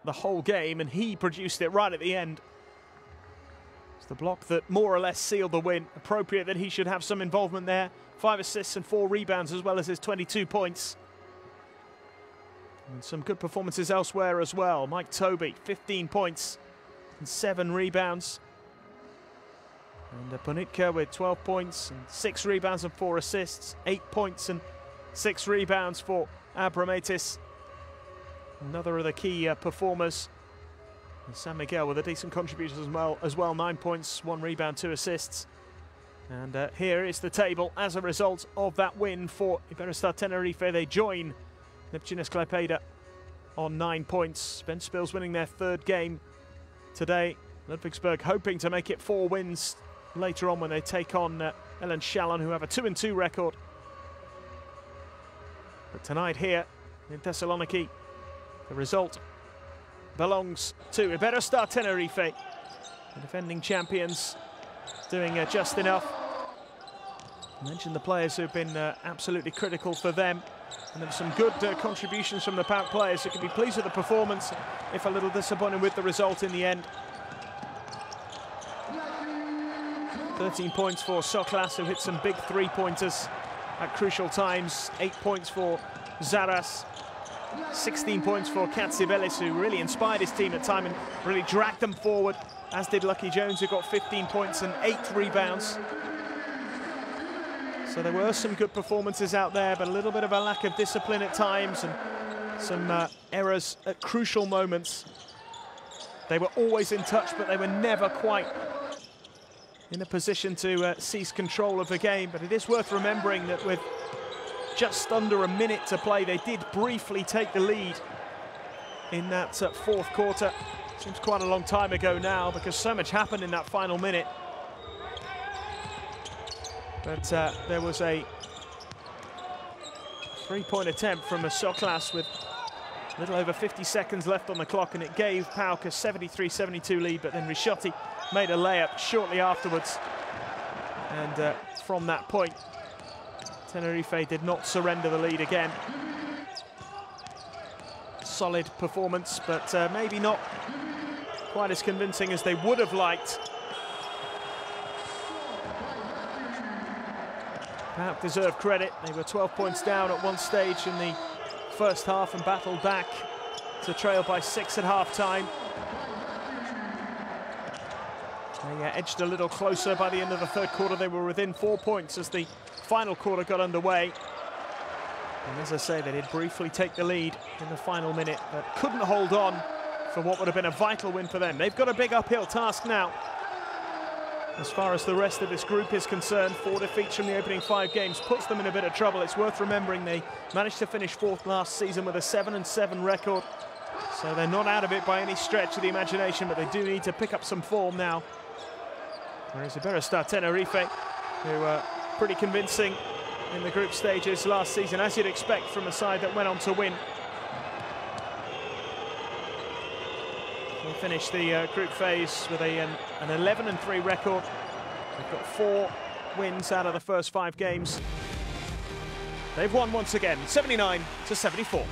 the whole game, and he produced it right at the end. It's the block that more or less sealed the win. Appropriate that he should have some involvement there. 5 assists and 4 rebounds, as well as his 22 points. And some good performances elsewhere as well. Mike Toby, 15 points and 7 rebounds. And Ponitka with 12 points and 6 rebounds and 4 assists. 8 points and 6 rebounds for Abramatis. Another of the key performers. And San Miguel with a decent contribution as well. 9 points, 1 rebound, 2 assists. And here is the table as a result of that win for Iberostar Tenerife. They join Neptunes Klaipėda on 9 points. Ventspils winning their 3rd game today. Ludwigsburg hoping to make it 4 wins later on when they take on Ellen Shallon, who have a 2-2 record. But tonight here in Thessaloniki, the result belongs to Iberostar Tenerife, the defending champions, doing just enough. I mentioned the players who've been absolutely critical for them, and there were some good contributions from the PAOK players who can be pleased with the performance, if a little disappointed with the result in the end. 13 points for Soklas, who hit some big 3-pointers at crucial times. 8 points for Zaras. 16 points for Katsibelis, who really inspired his team at time and really dragged them forward, as did Lucky Jones, who got 15 points and 8 rebounds. So there were some good performances out there, but a little bit of a lack of discipline at times and some errors at crucial moments. They were always in touch, but they were never quite in a position to seize control of the game. But it is worth remembering that with just under a minute to play, they did briefly take the lead in that 4th quarter. Seems quite a long time ago now, because so much happened in that final minute. But there was a 3-point attempt from a Soklas with a little over 50 seconds left on the clock, and it gave PAOK a 73-72 lead, but then Risciotti made a layup shortly afterwards. And from that point, Tenerife did not surrender the lead again. Solid performance, but maybe not quite as convincing as they would have liked. PAOK deserve credit. They were 12 points down at one stage in the first half and battled back to trail by 6 at half-time. They edged a little closer by the end of the 3rd quarter. They were within 4 points as the final quarter got underway. And as I say, they did briefly take the lead in the final minute, but couldn't hold on for what would have been a vital win for them. They've got a big uphill task now. As far as the rest of this group is concerned, 4 defeats from the opening 5 games puts them in a bit of trouble. It's worth remembering they managed to finish 4th last season with a 7-7 record. So they're not out of it by any stretch of the imagination, but they do need to pick up some form now. Whereas Iberostar Tenerife, who were pretty convincing in the group stages last season, as you'd expect from a side that went on to win. They finished the group phase with an 11-3 record. They've got 4 wins out of the first 5 games. They've won once again, 79-74.